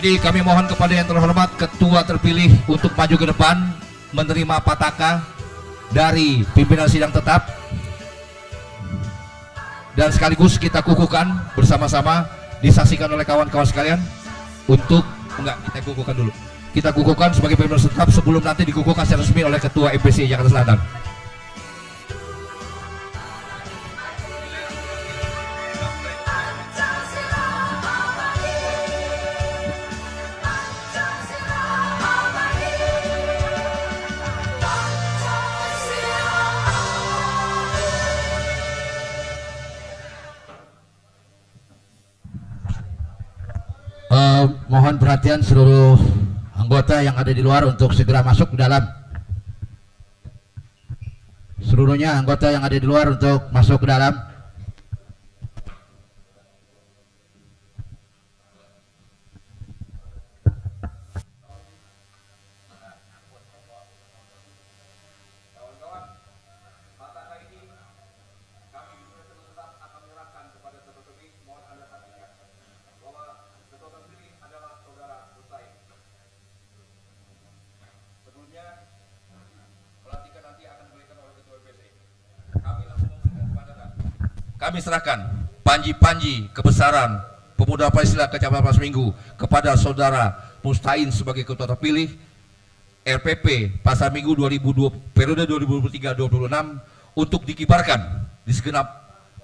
Jadi kami mohon kepada yang terhormat ketua terpilih untuk maju ke depan menerima pataka dari pimpinan sidang tetap dan sekaligus kita kukuhkan bersama-sama disaksikan oleh kawan-kawan sekalian untuk kita kukuhkan dulu. Kita kukuhkan sebagai pimpinan tetap sebelum nanti dikukuhkan secara resmi oleh ketua MPC Jakarta Selatan. Mohon perhatian seluruh anggota yang ada di luar untuk segera masuk ke dalam. Seluruhnya anggota yang ada di luar untuk masuk ke dalam. Kami serahkan panji-panji kebesaran Pemuda Pancasila Kecamatan Pasar Minggu kepada saudara Mustain sebagai ketua terpilih RPP Pasar Minggu 2020 periode 2023-2026 untuk dikibarkan di segenap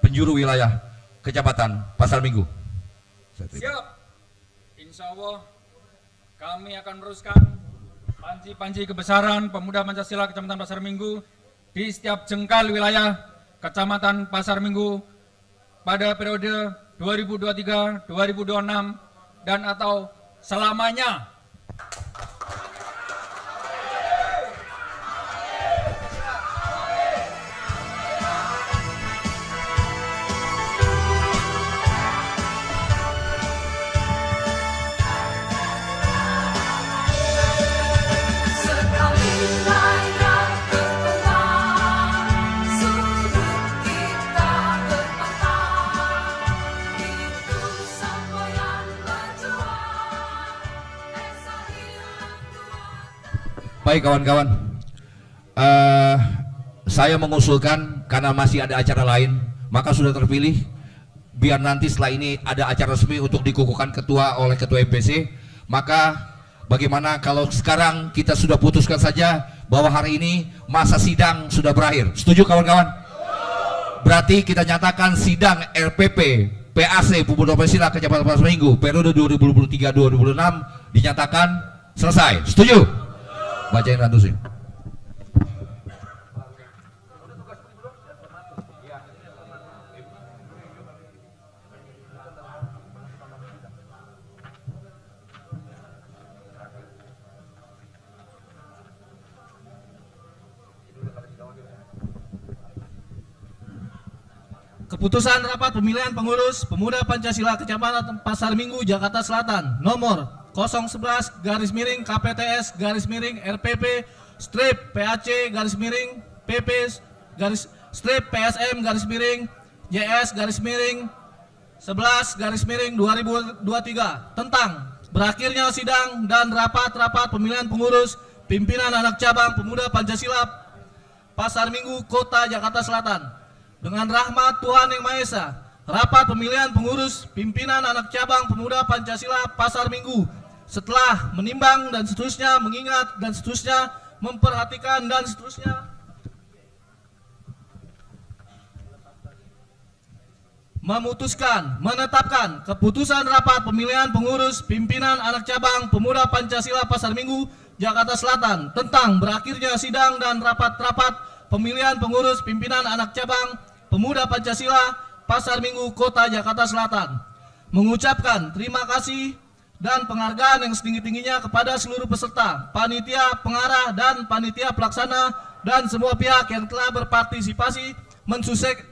penjuru wilayah Kecamatan Pasar Minggu. Siap. Insya Allah kami akan meneruskan panji-panji kebesaran Pemuda Pancasila Kecamatan Pasar Minggu di setiap jengkal wilayah Kecamatan Pasar Minggu pada periode 2023-2026 dan atau selamanya. Baik kawan-kawan, saya mengusulkan karena masih ada acara lain, maka sudah terpilih biar nanti setelah ini ada acara resmi untuk dikukuhkan ketua oleh ketua MPC. Maka bagaimana kalau sekarang kita sudah putuskan saja bahwa hari ini masa sidang sudah berakhir. Setuju kawan-kawan? Berarti kita nyatakan sidang RPP PAC Pemuda Pancasila Kecamatan Pasar Minggu periode 2023-2026 dinyatakan selesai. Setuju? Bacain Rantu sih. Keputusan rapat pemilihan pengurus Pemuda Pancasila Kecamatan Pasar Minggu Jakarta Selatan nomor 011 garis miring KPTS garis miring RPP strip PAC garis miring PP garis strip PSM garis miring JS garis miring 11 garis miring 2023 tentang berakhirnya sidang dan rapat-rapat pemilihan pengurus pimpinan anak cabang Pemuda Pancasila Pasar Minggu Kota Jakarta Selatan. Dengan rahmat Tuhan Yang Maha Esa, rapat pemilihan pengurus pimpinan anak cabang Pemuda Pancasila Pasar Minggu setelah menimbang dan seterusnya, mengingat dan seterusnya, memperhatikan dan seterusnya, memutuskan, menetapkan keputusan rapat pemilihan pengurus pimpinan anak cabang Pemuda Pancasila Pasar Minggu Jakarta Selatan tentang berakhirnya sidang dan rapat-rapat pemilihan pengurus pimpinan anak cabang Pemuda Pancasila Pasar Minggu Kota Jakarta Selatan mengucapkan terima kasih dan penghargaan yang setinggi-tingginya kepada seluruh peserta, panitia pengarah dan panitia pelaksana dan semua pihak yang telah berpartisipasi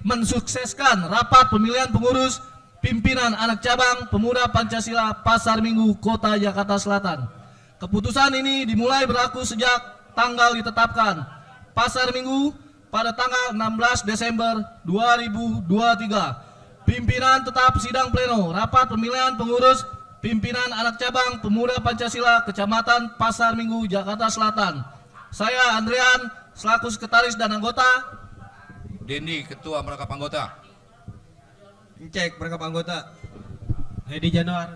mensukseskan rapat pemilihan pengurus pimpinan anak cabang Pemuda Pancasila Pasar Minggu Kota Jakarta Selatan. Keputusan ini dimulai berlaku sejak tanggal ditetapkan Pasar Minggu pada tanggal 16 Desember 2023. Pimpinan tetap sidang pleno rapat pemilihan pengurus pimpinan anak cabang Pemuda Pancasila Kecamatan Pasar Minggu Jakarta Selatan. Saya Andrian selaku sekretaris dan anggota. Dendi ketua merangkap anggota. Cek merangkap anggota. Hedi Januar.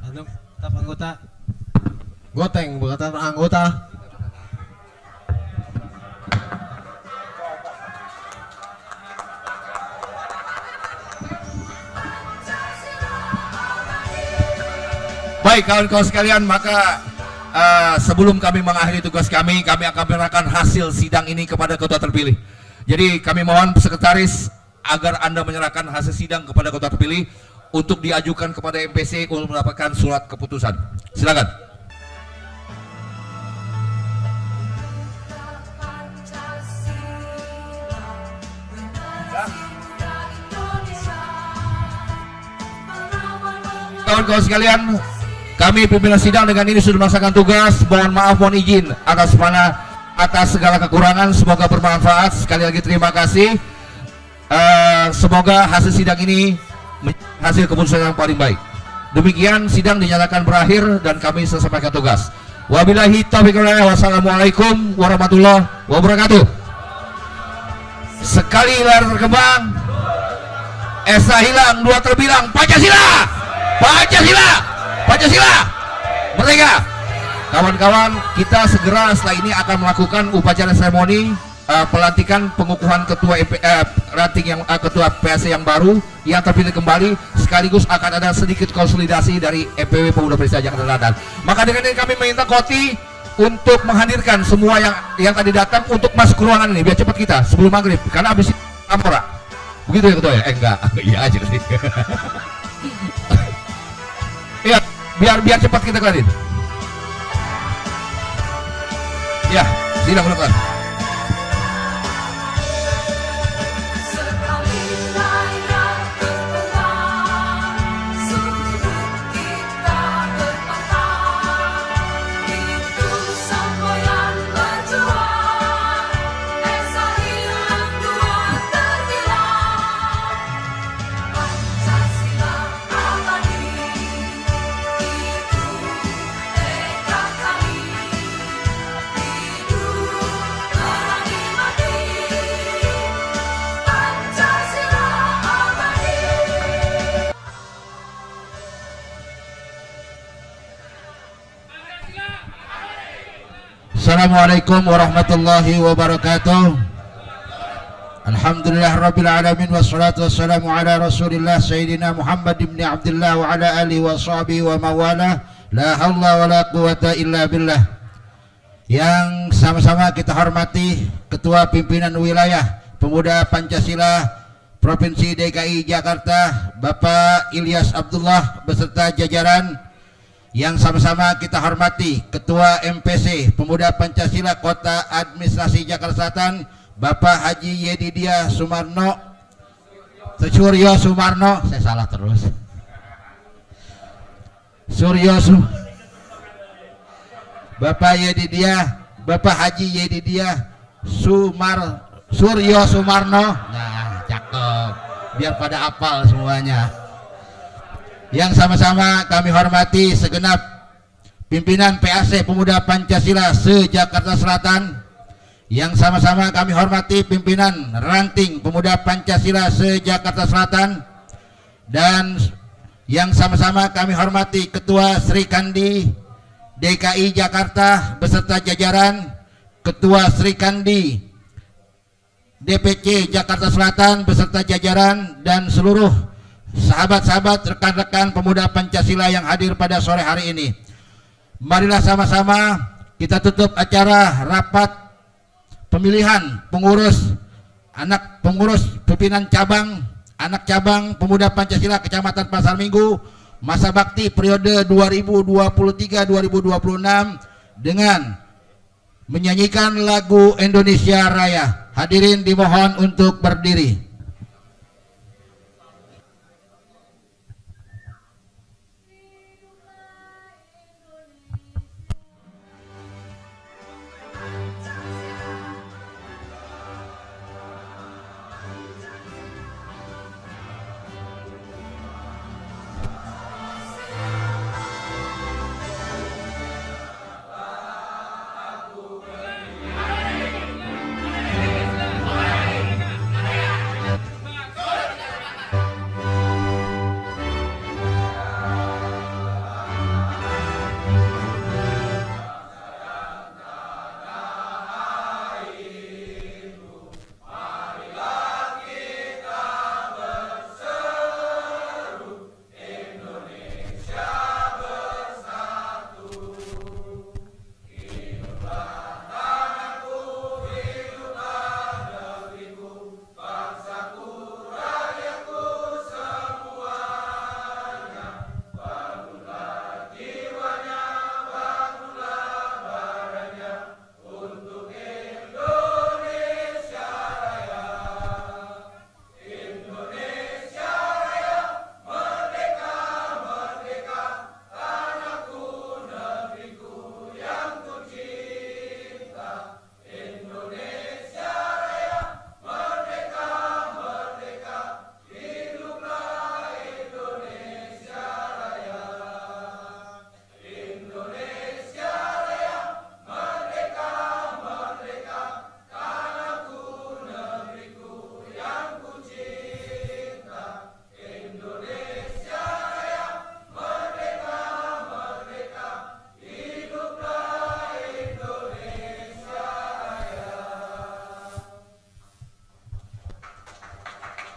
Tetap anggota. Goteng berkata anggota. Baik kawan-kawan sekalian, maka sebelum kami mengakhiri tugas kami akan menyerahkan hasil sidang ini kepada ketua terpilih. Jadi kami mohon sekretaris agar Anda menyerahkan hasil sidang kepada ketua terpilih untuk diajukan kepada MPC untuk mendapatkan surat keputusan. Silakan. Kawan-kawan sekalian, kami pimpinan sidang dengan ini sudah melaksanakan tugas. Mohon maaf, mohon izin atas segala kekurangan. Semoga bermanfaat. Sekali lagi terima kasih. Semoga hasil sidang ini hasil keputusan yang paling baik. Demikian sidang dinyatakan berakhir dan kami selesaikan tugas. Wabillahi taufiq wal hidayah. Wassalamualaikum warahmatullahi wabarakatuh. Sekali layar terkembang, esa hilang, dua terbilang. Pancasila, Pancasila, Pancasila, merdeka. Kawan-kawan, kita segera setelah ini akan melakukan upacara seremoni pelantikan pengukuhan ketua ranting yang ketua PAC yang baru yang terpilih kembali, sekaligus akan ada sedikit konsolidasi dari EPW Pemuda Pancasila Jakarta Selatan. Maka dengan ini kami meminta Koti untuk menghadirkan semua yang tadi datang untuk masuk ke ruangan ini biar cepat kita sebelum maghrib, karena habis itu Ampora. Begitu ya ketua ya? Enggak, iya aja. Iya, biar cepat kita kelarin. Ya, sidang ulang. Assalamualaikum warahmatullahi wabarakatuh. Alhamdulillah rabbil alamin, wassalatu wassalamu ala rasulillah sayyidina Muhammad ibn Abdullah wa ala alihi wa sahbihi wa mawala. La hawla wa la quwata illa billah. Yang sama-sama kita hormati Ketua Pimpinan Wilayah Pemuda Pancasila Provinsi DKI Jakarta, Bapak Ilyas Abdullah beserta jajaran. Yang sama-sama kita hormati Ketua MPC Pemuda Pancasila Kota Administrasi Jakarta Selatan, Bapak Haji Yedidia Sumarno, Suryo Sumarno, saya salah terus, Bapak Yedidia, Bapak Haji Yedidia Suryo Sumarno. Nah, cakep, biar pada hafal semuanya. Yang sama-sama kami hormati segenap pimpinan PAC Pemuda Pancasila se-Jakarta Selatan. Yang sama-sama kami hormati pimpinan ranting Pemuda Pancasila se-Jakarta Selatan. Dan yang sama-sama kami hormati Ketua Sri Kandi DKI Jakarta beserta jajaran, Ketua Sri Kandi DPC Jakarta Selatan beserta jajaran, dan seluruh sahabat-sahabat, rekan-rekan pemuda Pancasila yang hadir pada sore hari ini. Marilah sama-sama kita tutup acara rapat pemilihan pengurus pimpinan cabang anak cabang pemuda Pancasila Kecamatan Pasar Minggu masa bakti periode 2023-2026 dengan menyanyikan lagu Indonesia Raya. Hadirin dimohon untuk berdiri.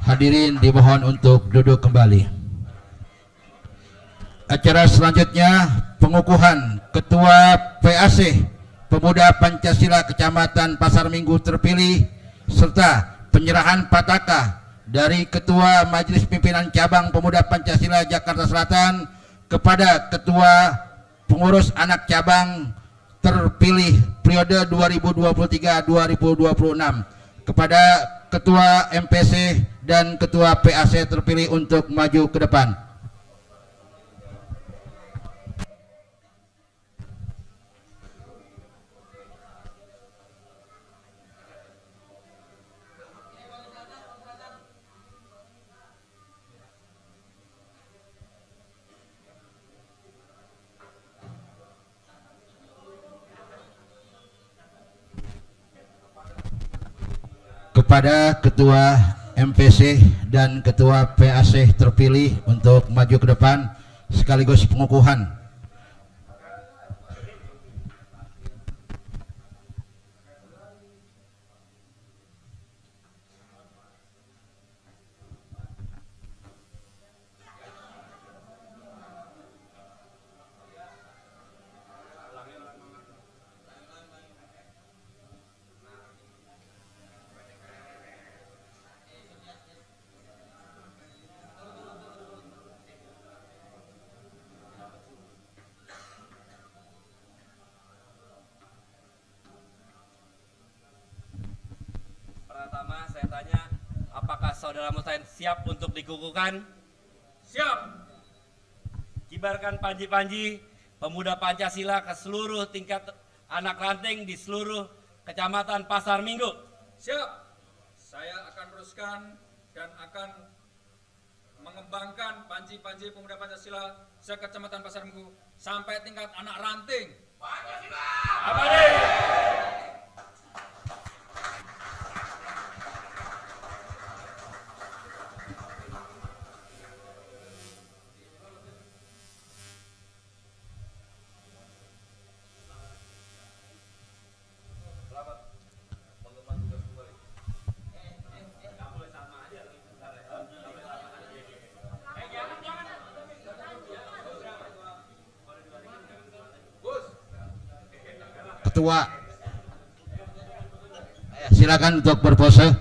Hadirin dimohon untuk duduk kembali. Acara selanjutnya pengukuhan Ketua PAC Pemuda Pancasila Kecamatan Pasar Minggu terpilih serta penyerahan pataka dari Ketua Majelis Pimpinan Cabang Pemuda Pancasila Jakarta Selatan kepada Ketua Pengurus Anak Cabang terpilih periode 2023-2026 kepada Ketua MPC dan Ketua PAC terpilih untuk maju ke depan. Kepada Ketua MPC dan Ketua PAC terpilih untuk maju ke depan sekaligus pengukuhan. Pertama saya tanya, apakah saudara Mustahil siap untuk dikukuhkan? Siap. Kibarkan panji-panji pemuda Pancasila ke seluruh tingkat anak ranting di seluruh Kecamatan Pasar Minggu. Siap. Saya akan teruskan dan akan mengembangkan panji-panji pemuda Pancasila se-Kecamatan Pasar Minggu sampai tingkat anak ranting. Pancasila! Abadi! Ketua, silakan untuk berpose.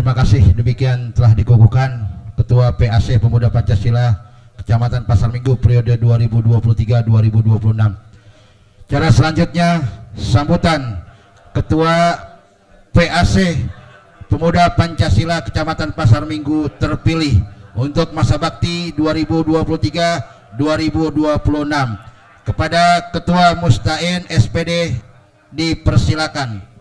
Terima kasih, demikian telah dikukuhkan Ketua PAC Pemuda Pancasila Kecamatan Pasar Minggu periode 2023-2026. Cara selanjutnya sambutan Ketua PAC Pemuda Pancasila Kecamatan Pasar Minggu terpilih untuk masa bakti 2023-2026. Kepada Ketua Mustain SPD dipersilakan.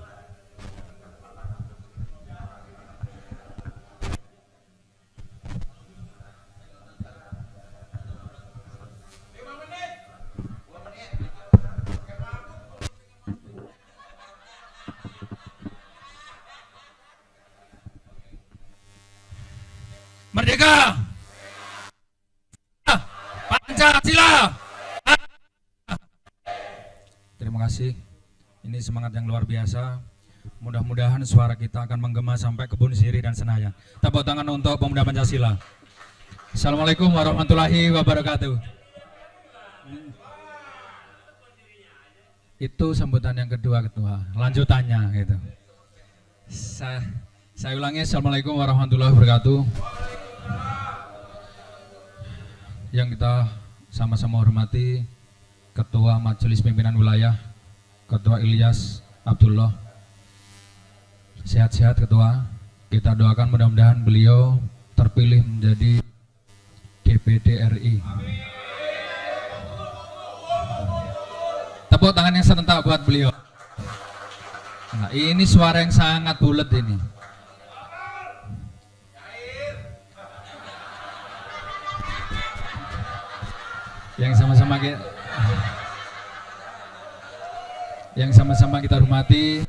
Merdeka! Pancasila! Terima kasih. Ini semangat yang luar biasa. Mudah-mudahan suara kita akan menggema sampai Kebun Sirih dan Senayan. Tepuk tangan untuk Pemuda Pancasila. Assalamualaikum warahmatullahi wabarakatuh. Itu sambutan yang kedua, Ketua. Lanjutannya gitu. Saya ulangi, Assalamualaikum warahmatullahi wabarakatuh. Yang kita sama-sama hormati Ketua Majelis Pimpinan Wilayah, Ketua Ilyas Abdullah. Sehat-sehat Ketua. Kita doakan mudah-mudahan beliau terpilih menjadi DPD RI. Tepuk tangan yang serentak buat beliau. Nah, ini suara yang sangat bulat ini. Yang sama-sama kita hormati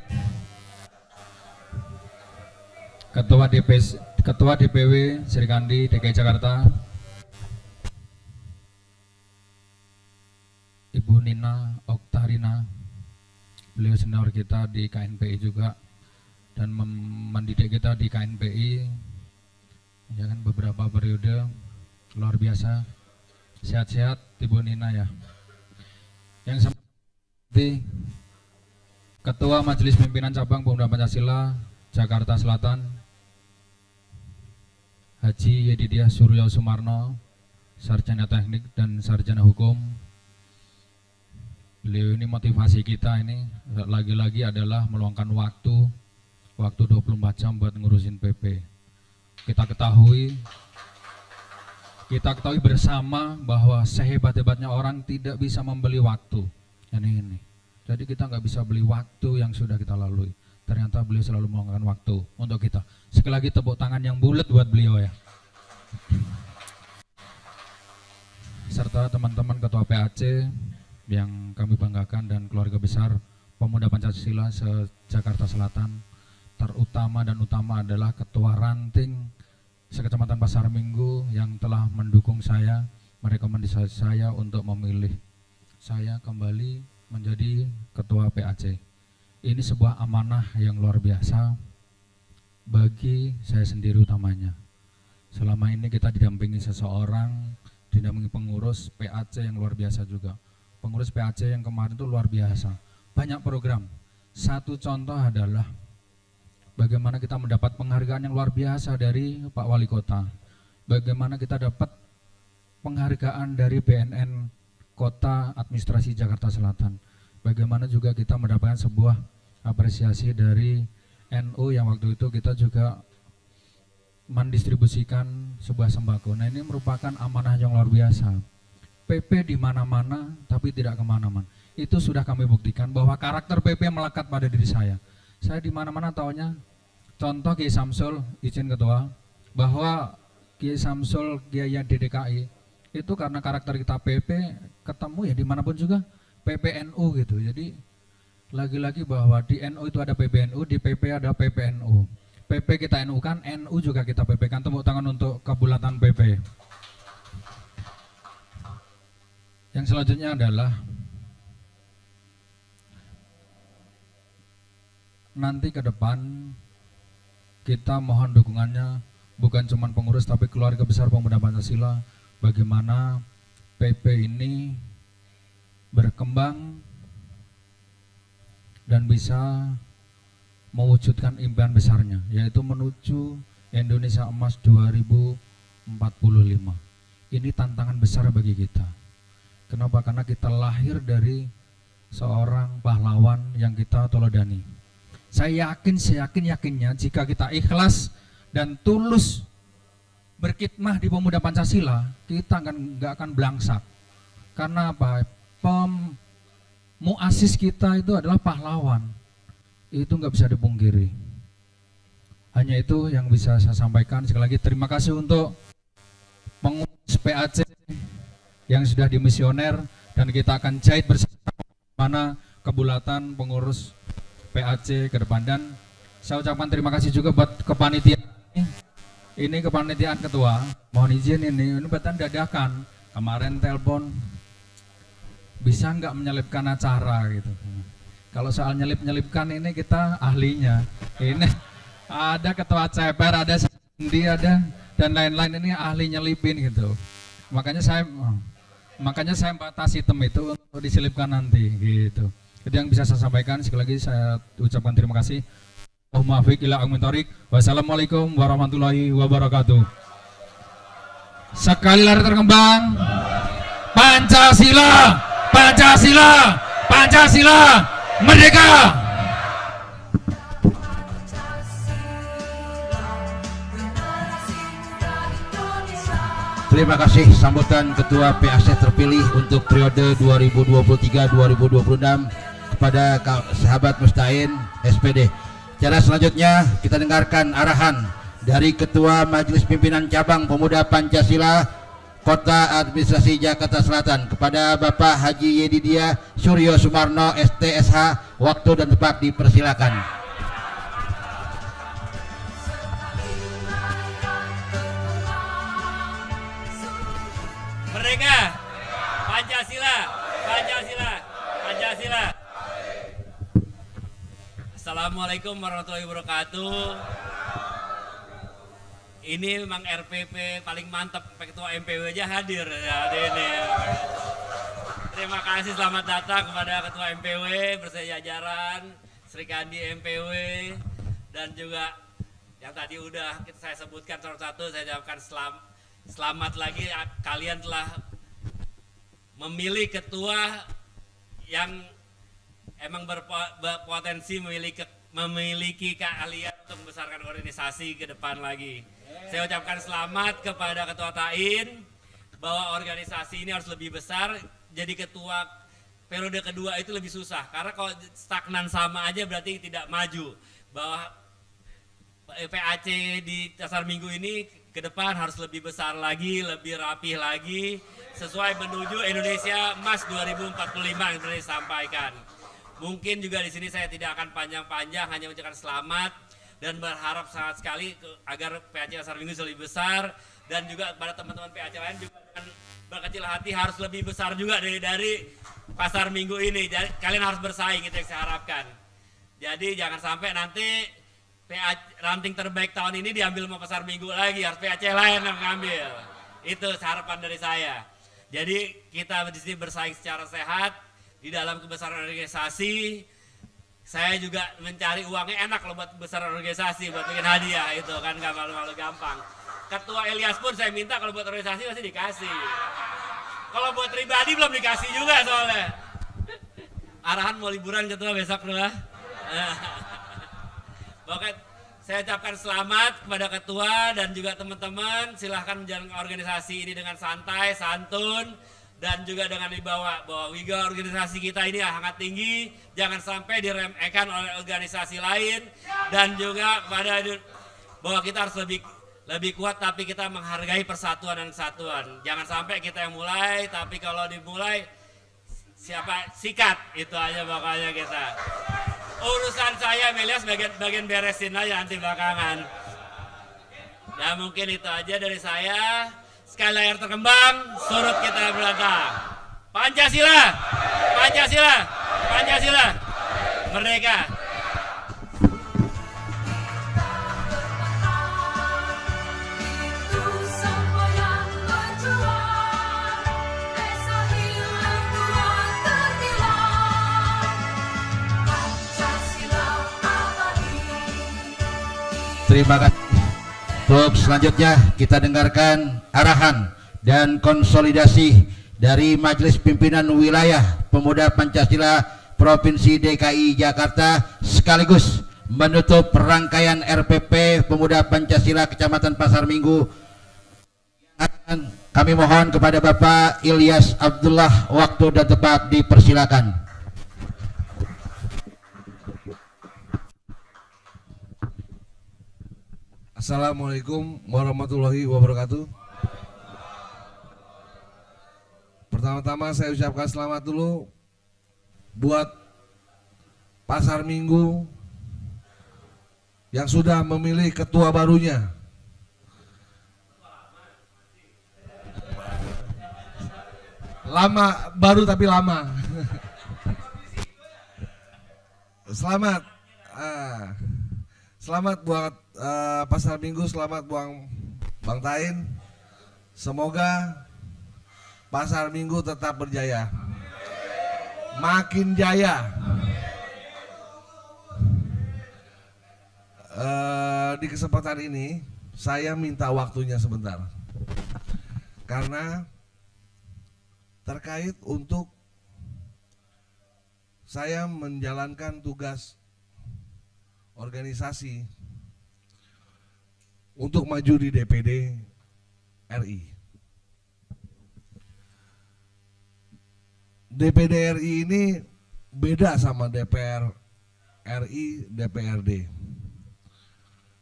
Ketua DPW Serikandi DKI Jakarta, Ibu Nina Oktarina. Beliau senior kita di KNPI juga dan mendidik kita di KNPI ya kan beberapa periode, luar biasa. Sehat-sehat Ibu Nina ya. Yang seperti Ketua Majelis Pimpinan Cabang Pemuda Pancasila Jakarta Selatan, Haji Yedidiah Suryo Sumarno, Sarjana Teknik dan Sarjana Hukum. Beliau ini motivasi kita ini lagi-lagi adalah meluangkan waktu 24 jam buat ngurusin PP. Kita ketahui bersama bahwa sehebat-hebatnya orang tidak bisa membeli waktu. Ini. Jadi kita nggak bisa beli waktu yang sudah kita lalui. Ternyata beliau selalu meluangkan waktu untuk kita. Sekali lagi tepuk tangan yang bulat buat beliau ya. Serta teman-teman Ketua PAC yang kami banggakan dan keluarga besar Pemuda Pancasila se-Jakarta Selatan. Terutama dan utama adalah Ketua Ranting Sekecamatan Pasar Minggu yang telah mendukung saya, merekomendasi saya untuk memilih saya kembali menjadi Ketua PAC. Ini sebuah amanah yang luar biasa bagi saya sendiri utamanya. Selama ini kita didampingi seseorang, didampingi pengurus PAC yang luar biasa juga. Pengurus PAC yang kemarin itu luar biasa, banyak program. Satu contoh adalah bagaimana kita mendapat penghargaan yang luar biasa dari Pak Wali Kota. Bagaimana kita dapat penghargaan dari BNN Kota Administrasi Jakarta Selatan. Bagaimana juga kita mendapatkan sebuah apresiasi dari NU yang waktu itu kita juga mendistribusikan sebuah sembako. Nah, ini merupakan amanah yang luar biasa. PP di mana-mana tapi tidak kemana-mana. Itu sudah kami buktikan bahwa karakter PP melekat pada diri saya. Saya di mana-mana taunya, contoh Kiai Samsul, izin Ketua, bahwa Kiai Samsul Kiai di DKI itu karena karakter kita PP ketemu ya dimanapun juga PPNU gitu. Jadi lagi-lagi bahwa di NU itu ada PPNU, di PP ada PPNU. PP kita NU kan, NU juga kita PP kan. Tepuk tangan untuk kebulatan PP. Yang selanjutnya adalah nanti ke depan kita mohon dukungannya bukan cuma pengurus tapi keluarga besar Pemuda Pancasila, bagaimana PP ini berkembang dan bisa mewujudkan impian besarnya, yaitu menuju Indonesia Emas 2045. Ini tantangan besar bagi kita. Kenapa? Karena kita lahir dari seorang pahlawan yang kita teladani. Saya yakinnya jika kita ikhlas dan tulus berkhidmah di Pemuda Pancasila, kita nggak akan belangsak. Karena apa? Muasis kita itu adalah pahlawan. Itu nggak bisa dipungkiri. Hanya itu yang bisa saya sampaikan. Sekali lagi terima kasih untuk pengurus PAC yang sudah dimisioner, dan kita akan jahit bersama mana kebulatan pengurus PAC ke depan. Dan saya ucapkan terima kasih juga buat kepanitiaan ini kepanitiaan ketua. Mohon izin ini betul dadakan. Kemarin telepon bisa nggak menyelipkan acara gitu. Kalau soal nyelipkan ini kita ahlinya. Ini ada ketua CPR, ada Sandi, ada dan lain-lain, ini ahli nyelipin gitu. Makanya saya batasi item itu untuk diselipkan nanti gitu. Itu yang bisa saya sampaikan. Sekali lagi saya ucapkan terima kasih. Wassalamualaikum warahmatullahi wabarakatuh. Sekali lari terkembang. Pancasila, Pancasila, Pancasila, merdeka. Terima kasih sambutan Ketua PAC terpilih untuk periode 2023-2026 kepada sahabat Mustain SPD. Cara selanjutnya kita dengarkan arahan dari Ketua Majelis Pimpinan Cabang Pemuda Pancasila Kota Administrasi Jakarta Selatan kepada Bapak Haji Yedidia Suryo Sumarno STSH. Waktu dan tempat dipersilakan. Merdeka, Pancasila, Pancasila, Pancasila. Assalamualaikum warahmatullahi wabarakatuh. Ini memang RPP paling mantap, Ketua MPW aja hadir ya, ini. Terima kasih, selamat datang kepada Ketua MPW bersejajaran, Sri Kandi MPW, dan juga yang tadi udah saya sebutkan satu-satu. Saya ucapkan selamat lagi, kalian telah memilih ketua yang emang berpotensi memiliki keahlian untuk membesarkan organisasi ke depan lagi. Saya ucapkan selamat kepada Ketua Tain bahwa organisasi ini harus lebih besar. Jadi ketua periode kedua itu lebih susah, karena kalau stagnan sama aja berarti tidak maju. Bahwa PAC di Pasar Minggu ini ke depan harus lebih besar lagi, lebih rapih lagi, sesuai menuju Indonesia Emas 2045 yang sudah disampaikan. Mungkin juga di sini saya tidak akan panjang-panjang, hanya mengucapkan selamat dan berharap sangat sekali agar PAC Pasar Minggu lebih besar, dan juga pada teman-teman PAC lain juga dengan berkecil hati harus lebih besar juga dari Pasar Minggu ini. Jadi kalian harus bersaing, itu yang saya harapkan. Jadi jangan sampai nanti ranting terbaik tahun ini diambil sama Pasar Minggu lagi, harus PAC lain yang mengambil. Itu harapan dari saya. Jadi kita di sini bersaing secara sehat di dalam kebesaran organisasi. Saya juga mencari uangnya enak loh buat kebesaran organisasi, buat bikin hadiah, itu kan gak malu-malu gampang. Ketua Elias pun saya minta kalau buat organisasi pasti dikasih. Kalau buat pribadi belum dikasih juga soalnya. Arahan mau liburan ketua besok tuh lah. Oke, saya ucapkan selamat kepada ketua dan juga teman-teman. Silahkan menjalankan organisasi ini dengan santai, santun, dan juga dengan dibawa bahwa wiga organisasi kita ini sangat tinggi. Jangan sampai diremehkan oleh organisasi lain, dan juga kepada bahwa kita harus lebih kuat, tapi kita menghargai persatuan dan kesatuan. Jangan sampai kita yang mulai, tapi kalau dimulai siapa sikat, itu aja pokoknya kita. Urusan saya Melias bagian beresin aja nanti belakangan. Ya mungkin itu aja dari saya. Sekali layar terkembang, surut kita belakang. Pancasila, Pancasila, Pancasila, merdeka. Terima kasih. Untuk selanjutnya kita dengarkan arahan dan konsolidasi dari Majelis Pimpinan Wilayah Pemuda Pancasila Provinsi DKI Jakarta sekaligus menutup rangkaian RPP Pemuda Pancasila Kecamatan Pasar Minggu. Kami mohon kepada Bapak Ilyas Abdullah waktu dan tempat dipersilakan. Assalamualaikum warahmatullahi wabarakatuh. Pertama-tama saya ucapkan selamat dulu buat Pasar Minggu yang sudah memilih ketua barunya. Lama, baru tapi lama. Selamat. Selamat buat Pasar Minggu, selamat Bang Tain. Semoga Pasar Minggu tetap berjaya, makin jaya. Di kesempatan ini saya minta waktunya sebentar, karena terkait untuk saya menjalankan tugas organisasi untuk maju di DPD RI. DPD RI ini beda sama DPR RI, DPRD.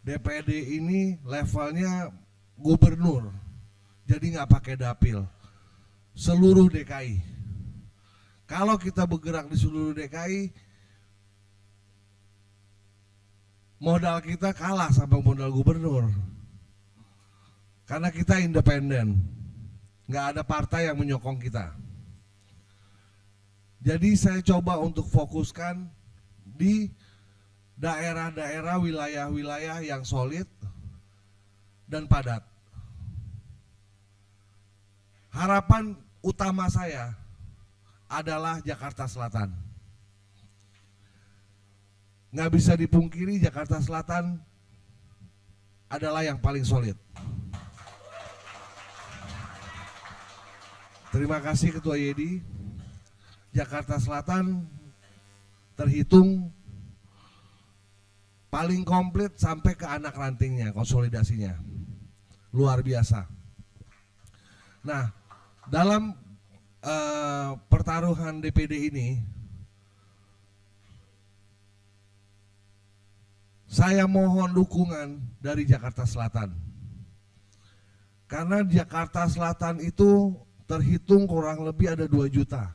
DPD ini levelnya gubernur, jadi nggak pakai dapil. Seluruh DKI. Kalau kita bergerak di seluruh DKI, modal kita kalah sama modal gubernur. Karena kita independen, nggak ada partai yang menyokong kita. Jadi saya coba untuk fokuskan di daerah-daerah, wilayah-wilayah yang solid dan padat. Harapan utama saya adalah Jakarta Selatan. Nggak bisa dipungkiri Jakarta Selatan adalah yang paling solid. Terima kasih Ketua Yedi. Jakarta Selatan terhitung paling komplit sampai ke anak rantingnya, konsolidasinya. Luar biasa. Nah, dalam pertaruhan DPD ini, saya mohon dukungan dari Jakarta Selatan. Karena Jakarta Selatan itu terhitung kurang lebih ada 2 juta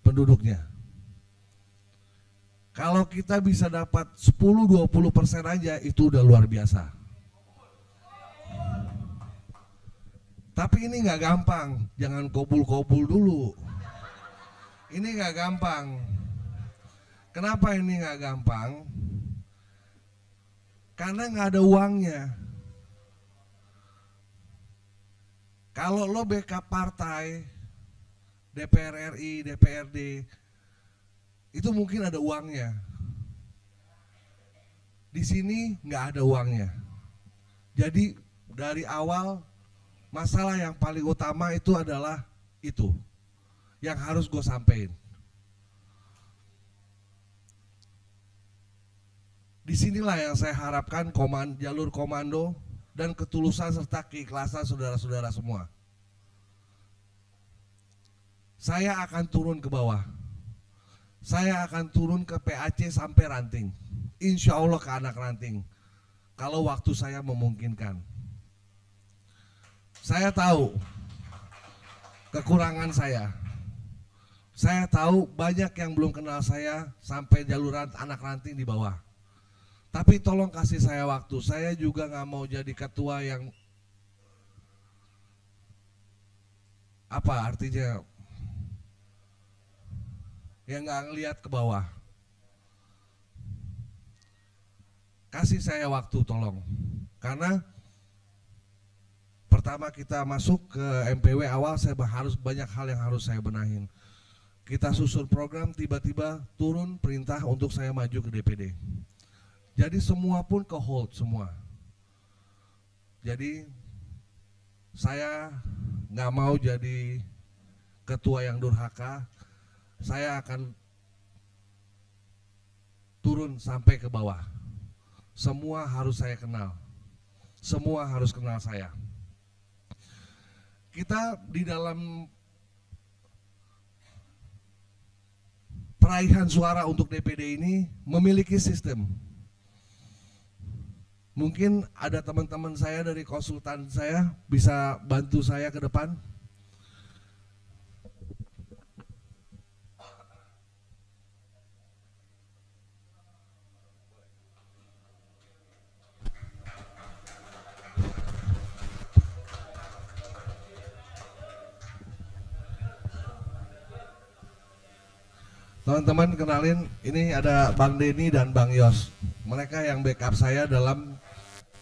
penduduknya. Kalau kita bisa dapat 10-20% aja itu udah luar biasa. Tapi ini nggak gampang, jangan kobul-kobul dulu. Ini nggak gampang. Kenapa ini nggak gampang? Karena nggak ada uangnya. Kalau lo backup partai, DPR RI, DPRD, itu mungkin ada uangnya. Di sini nggak ada uangnya. Jadi dari awal masalah yang paling utama itu adalah itu yang harus gue sampein. Disinilah yang saya harapkan jalur komando dan ketulusan serta keikhlasan saudara-saudara semua. Saya akan turun ke bawah. Saya akan turun ke PAC sampai ranting. Insya Allah ke anak ranting. Kalau waktu saya memungkinkan. Saya tahu kekurangan saya. Saya tahu banyak yang belum kenal saya sampai jaluran anak ranting di bawah. Tapi tolong kasih saya waktu. Saya juga nggak mau jadi ketua yang apa artinya, yang nggak ngelihat ke bawah. Kasih saya waktu tolong. Karena pertama kita masuk ke MPW awal, saya harus banyak hal yang harus saya benahin. Kita susun program, tiba-tiba turun perintah untuk saya maju ke DPD. Jadi semua pun ke hold semua. Jadi saya nggak mau jadi ketua yang durhaka. Saya akan turun sampai ke bawah. Semua harus saya kenal. Semua harus kenal saya. Kita di dalam peraihan suara untuk DPD ini memiliki sistem. Mungkin ada teman-teman saya dari konsultan saya bisa bantu saya ke depan. Teman-teman kenalin, ini ada Bang Denny dan Bang Yos. Mereka yang backup saya dalam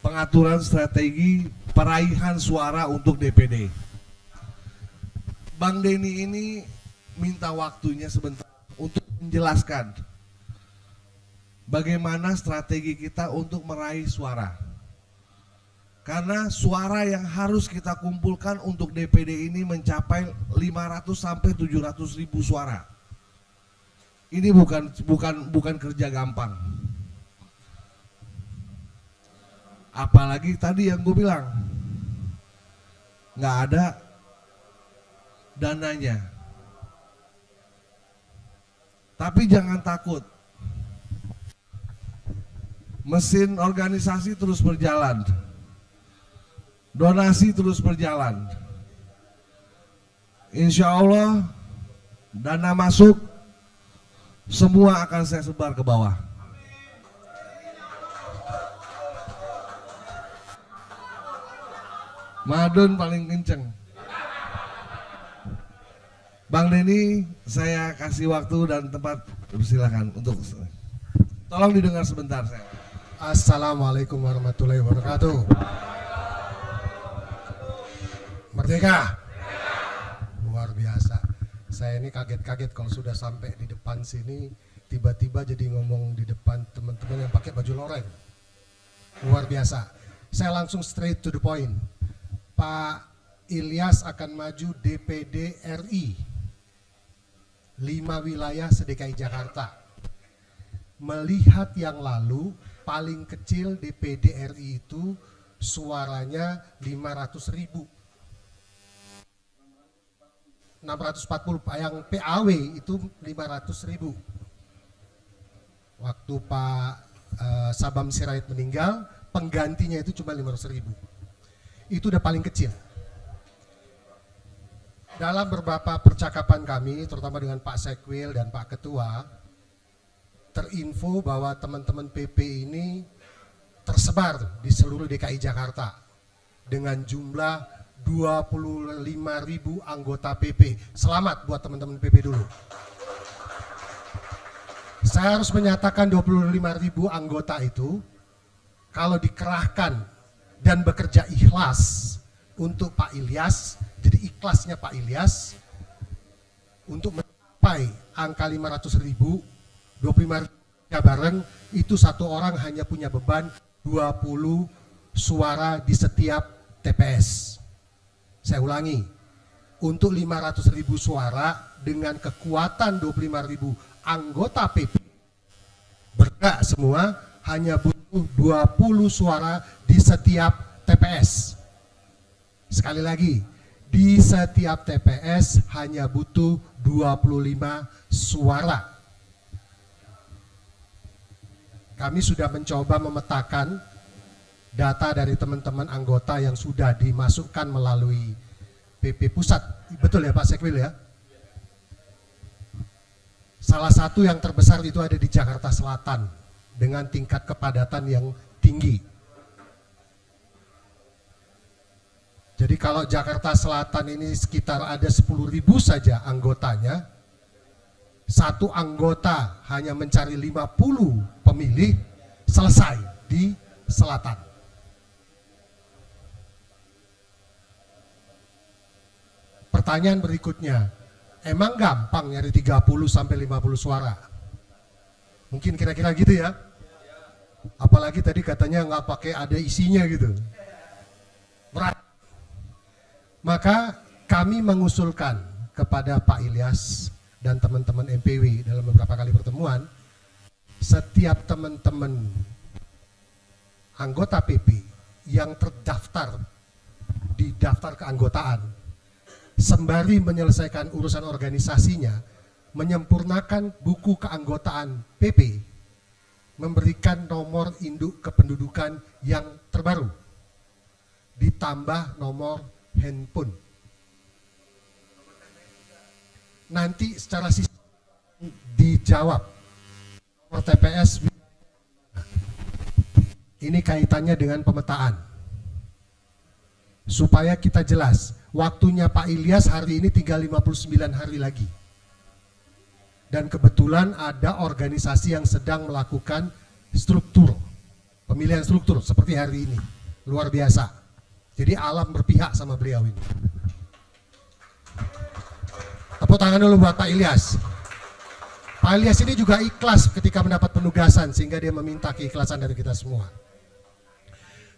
pengaturan strategi peraihan suara untuk DPD. Bang Denny ini minta waktunya sebentar untuk menjelaskan bagaimana strategi kita untuk meraih suara. Karena suara yang harus kita kumpulkan untuk DPD ini mencapai 500 sampai 700 ribu suara. Ini bukan kerja gampang. Apalagi tadi yang gue bilang, nggak ada dananya. Tapi jangan takut. Mesin organisasi terus berjalan. Donasi terus berjalan. Insya Allah dana masuk, semua akan saya sebar ke bawah. Madun paling kenceng. Bang Denny, saya kasih waktu dan tempat, silakan untuk tolong didengar sebentar saya. Assalamualaikum warahmatullahi wabarakatuh. Merdeka. Luar biasa. Saya ini kaget-kaget kalau sudah sampai di depan sini, tiba-tiba jadi ngomong di depan teman-teman yang pakai baju loreng. Luar biasa. Saya langsung straight to the point. Pak Ilyas akan maju DPD RI 5 wilayah se-DKI Jakarta. Melihat yang lalu, paling kecil DPD RI itu suaranya 500 ribu. 640, yang PAW itu 500 ribu. Waktu Pak Sabam Sirait meninggal, penggantinya itu cuma 500 ribu. Itu udah paling kecil. Dalam beberapa percakapan kami, terutama dengan Pak Sekwil dan Pak Ketua, terinfo bahwa teman-teman PP ini tersebar di seluruh DKI Jakarta dengan jumlah 25.000 anggota PP. Selamat buat teman-teman PP dulu. Saya harus menyatakan 25.000 anggota itu kalau dikerahkan dan bekerja ikhlas untuk Pak Ilyas, jadi ikhlasnya Pak Ilyas untuk mencapai angka 500.000, 25.000 bareng, itu satu orang hanya punya beban 20 suara di setiap TPS. Saya ulangi, untuk 500.000 suara dengan kekuatan 25.000 anggota PP bergerak semua, hanya butuh 20 suara di setiap TPS. Sekali lagi, di setiap TPS hanya butuh 25 suara. Kami sudah mencoba memetakan data dari teman-teman anggota yang sudah dimasukkan melalui PP Pusat. Betul ya Pak Sekwil ya? Salah satu yang terbesar itu ada di Jakarta Selatan dengan tingkat kepadatan yang tinggi. Jadi kalau Jakarta Selatan ini sekitar ada 10.000 saja anggotanya, satu anggota hanya mencari 50 pemilih, selesai di selatan. Pertanyaan berikutnya, emang gampang nyari 30 sampai 50 suara? Mungkin kira-kira gitu ya. Apalagi tadi katanya nggak pakai ada isinya gitu. Berat. Maka kami mengusulkan kepada Pak Ilyas dan teman-teman MPW dalam beberapa kali pertemuan, setiap teman-teman anggota PP yang terdaftar di daftar keanggotaan, sembari menyelesaikan urusan organisasinya, menyempurnakan buku keanggotaan PP, memberikan nomor induk kependudukan yang terbaru, ditambah nomor handphone. Nanti secara sistem dijawab nomor TPS. Ini kaitannya dengan pemetaan. Supaya kita jelas, waktunya Pak Ilyas hari ini tinggal 59 hari lagi. Dan kebetulan ada organisasi yang sedang melakukan struktur, pemilihan struktur seperti hari ini. Luar biasa. Jadi alam berpihak sama beliau ini. Tepuk tangan dulu buat Pak Ilyas. Pak Ilyas ini juga ikhlas ketika mendapat penugasan, sehingga dia meminta keikhlasan dari kita semua.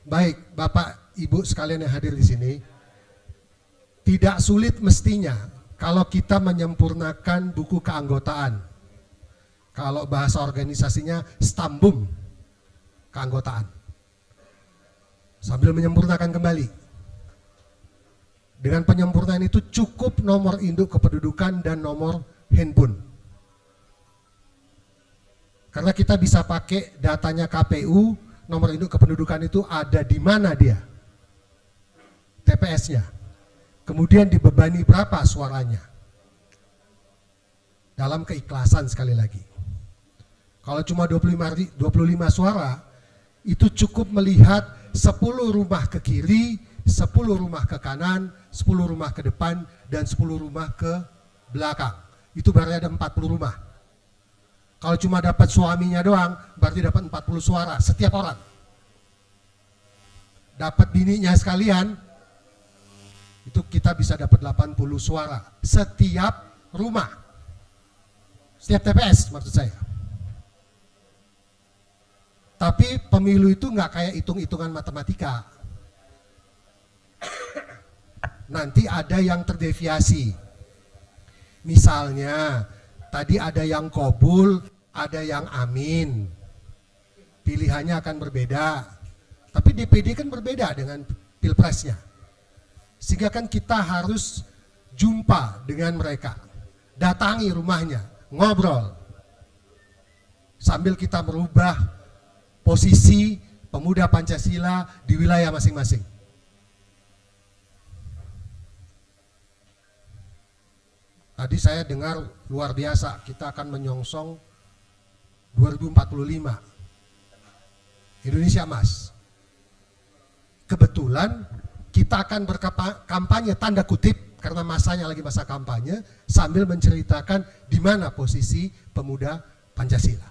Baik, Bapak, Ibu sekalian yang hadir di sini, tidak sulit mestinya kalau kita menyempurnakan buku keanggotaan. Kalau bahasa organisasinya stambum keanggotaan. Sambil menyempurnakan kembali. Dengan penyempurnaan itu cukup nomor induk kependudukan dan nomor handphone. Karena kita bisa pakai datanya KPU, nomor induk kependudukan itu ada di mana dia, TPS-nya. Kemudian dibebani berapa suaranya. Dalam keikhlasan sekali lagi. Kalau cuma 25 suara, itu cukup melihat 10 rumah ke kiri, 10 rumah ke kanan, 10 rumah ke depan, dan 10 rumah ke belakang. Itu berarti ada 40 rumah. Kalau cuma dapat suaminya doang, berarti dapat 40 suara setiap orang. Dapat bininya sekalian, itu kita bisa dapat 80 suara setiap rumah. Setiap TPS maksud saya. Tapi pemilu itu nggak kayak hitung-hitungan matematika. Nanti ada yang terdeviasi. Misalnya, tadi ada yang qabul, ada yang amin. Pilihannya akan berbeda. Tapi DPD kan berbeda dengan pilpresnya. Sehingga kan kita harus jumpa dengan mereka. Datangi rumahnya, ngobrol. Sambil kita merubah posisi pemuda Pancasila di wilayah masing-masing. Tadi saya dengar luar biasa, kita akan menyongsong 2045 Indonesia Emas. Kebetulan kita akan berkampanye tanda kutip karena masanya lagi masa kampanye, sambil menceritakan di mana posisi pemuda Pancasila.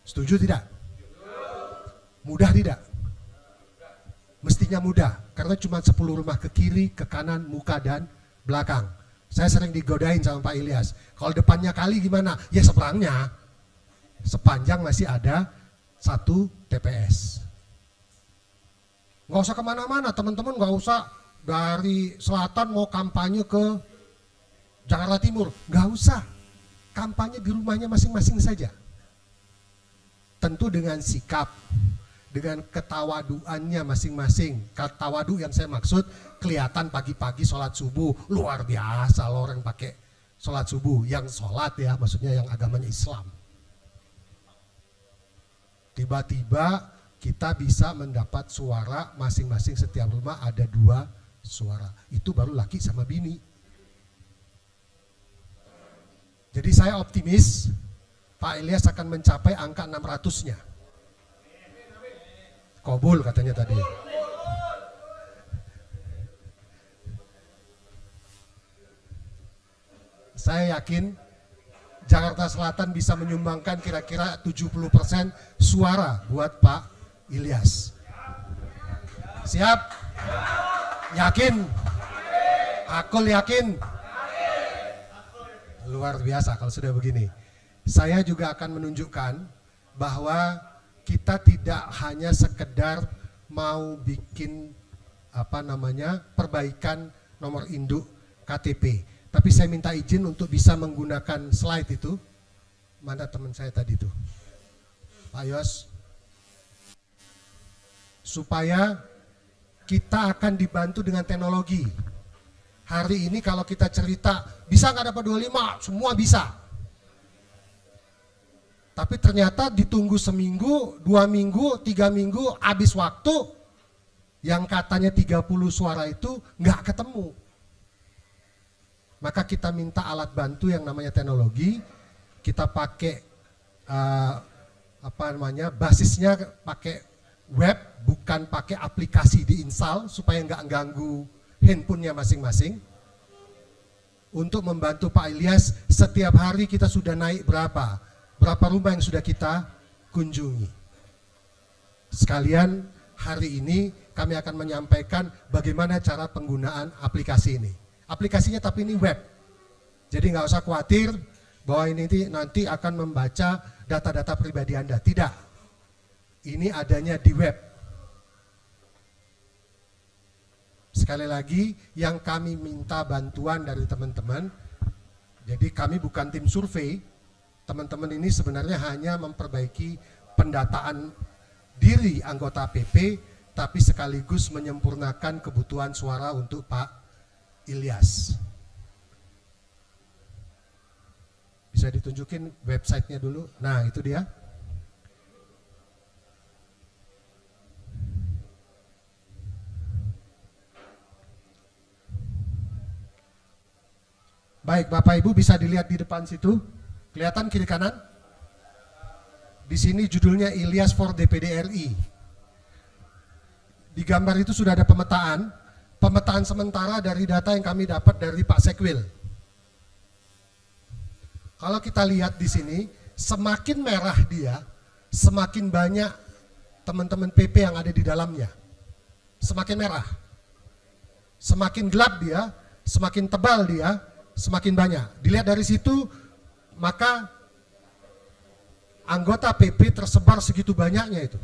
Setuju tidak? Mudah tidak? Mestinya mudah, karena cuma 10 rumah ke kiri, ke kanan, muka, dan belakang. Saya sering digodain sama Pak Ilyas, kalau depannya kali gimana? Ya seberangnya, sepanjang masih ada 1 TPS. Nggak usah kemana-mana, teman-teman nggak usah dari selatan mau kampanye ke Jakarta Timur. Nggak usah, kampanye di rumahnya masing-masing saja. Tentu dengan sikap, dengan ketawaduannya masing-masing. Ketawadu yang saya maksud kelihatan pagi-pagi sholat subuh, luar biasa loh orang pakai sholat subuh. Yang sholat ya, maksudnya yang agamanya Islam. Tiba-tiba kita bisa mendapat suara masing-masing, setiap rumah ada 2 suara. Itu baru laki sama bini. Jadi saya optimis Pak Ilyas akan mencapai angka 600-nya. Qabul katanya tadi. Saya yakin Jakarta Selatan bisa menyumbangkan kira-kira 70% suara buat Pak Ilyas. Siap? Yakin? Akul yakin? Luar biasa kalau sudah begini. Saya juga akan menunjukkan bahwa kita tidak hanya sekedar mau bikin perbaikan nomor induk KTP, tapi saya minta izin untuk bisa menggunakan slide itu. Mana teman saya tadi tuh, Pak Yos, supaya kita akan dibantu dengan teknologi. Hari ini kalau kita cerita bisa nggak dapat 25, semua bisa. Tapi ternyata ditunggu seminggu, 2 minggu, 3 minggu, habis waktu, yang katanya 30 suara itu nggak ketemu. Maka kita minta alat bantu yang namanya teknologi, kita pakai basisnya pakai web, bukan pakai aplikasi diinstal supaya nggak ganggu handphonenya masing-masing. Untuk membantu Pak Ilyas, setiap hari kita sudah naik berapa rumah yang sudah kita kunjungi. Sekalian hari ini kami akan menyampaikan bagaimana cara penggunaan aplikasi ini. Aplikasinya tapi ini web, jadi nggak usah khawatir bahwa ini nanti akan membaca data-data pribadi Anda. Tidak, ini adanya di web. Sekali lagi, yang kami minta bantuan dari teman-teman, jadi kami bukan tim survei, teman-teman ini sebenarnya hanya memperbaiki pendataan diri anggota PP, tapi sekaligus menyempurnakan kebutuhan suara untuk Pak Ilyas. Bisa ditunjukin websitenya dulu. Nah, itu dia. Baik, Bapak Ibu bisa dilihat di depan situ. Kelihatan kiri kanan? Di sini judulnya Ilyas for DPD RI. Di gambar itu sudah ada pemetaan sementara dari data yang kami dapat dari Pak Sekwil. Kalau kita lihat di sini, semakin merah dia, semakin banyak teman-teman PP yang ada di dalamnya. Semakin merah. Semakin gelap dia, semakin tebal dia, semakin banyak. Dilihat dari situ, maka anggota PP tersebar segitu banyaknya itu.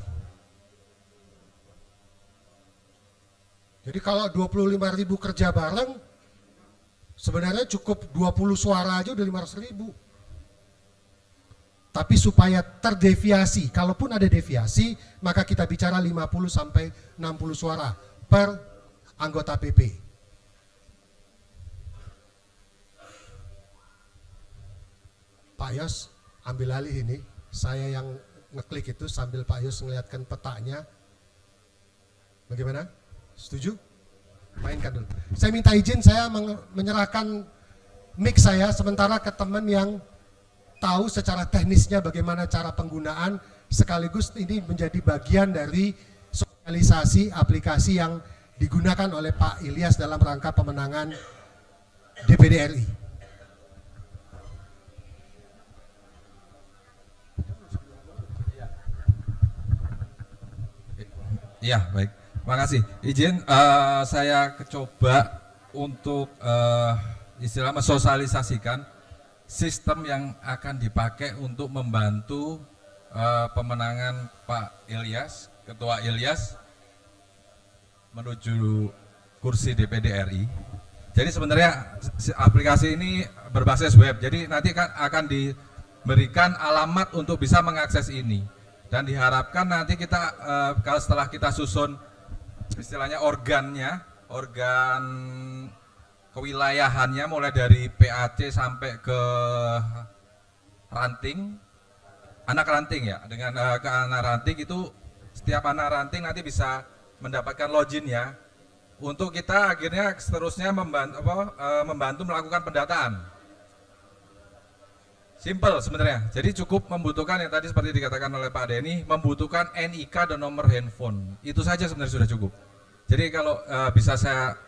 Jadi kalau 25.000 kerja bareng, sebenarnya cukup 20 suara aja udah 500.000. Tapi supaya terdeviasi, kalaupun ada deviasi, maka kita bicara 50 sampai 60 suara per anggota PP. Pak Yos, ambil alih ini. Saya yang ngeklik itu sambil Pak Yos ngeliatkan petanya. Bagaimana? Setuju? Mainkan dulu. Saya minta izin, saya menyerahkan mic saya sementara ke teman yang tahu secara teknisnya bagaimana cara penggunaan, sekaligus ini menjadi bagian dari sosialisasi aplikasi yang digunakan oleh Pak Ilyas dalam rangka pemenangan DPD RI. Ya, baik. Makasih. Izin saya coba untuk istilah mensosialisasikan sistem yang akan dipakai untuk membantu pemenangan Pak Ilyas, Ketua Ilyas menuju kursi DPD RI. Jadi sebenarnya aplikasi ini berbasis web. Jadi nanti akan diberikan alamat untuk bisa mengakses ini. Dan diharapkan nanti kita kalau setelah kita susun istilahnya organ kewilayahannya mulai dari PAC sampai ke ranting, anak ranting ya, dengan ke anak ranting itu setiap anak ranting nanti bisa mendapatkan login ya, untuk kita akhirnya seterusnya membantu melakukan pendataan. Simple sebenarnya, jadi cukup membutuhkan yang tadi seperti dikatakan oleh Pak Denny, membutuhkan NIK dan nomor handphone, itu saja sebenarnya sudah cukup. Jadi kalau bisa saya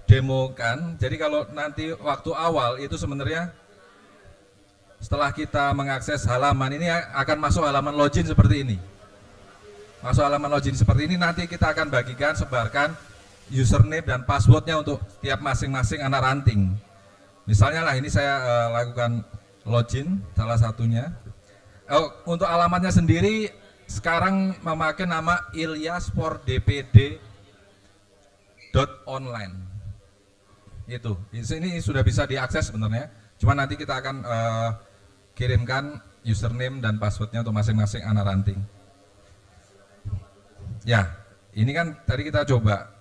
demokan, jadi kalau nanti waktu awal itu sebenarnya setelah kita mengakses halaman ini akan masuk halaman login seperti ini. Masuk halaman login seperti ini, nanti kita akan bagikan, sebarkan username dan passwordnya untuk tiap masing-masing anak ranting. Misalnya lah ini saya lakukan login salah satunya. Untuk alamatnya sendiri sekarang memakai nama ilyas4dpd.online. Itu, ini sudah bisa diakses sebenarnya. Cuma nanti kita akan kirimkan username dan passwordnya untuk masing-masing anak ranting. Ya, ini kan tadi kita coba.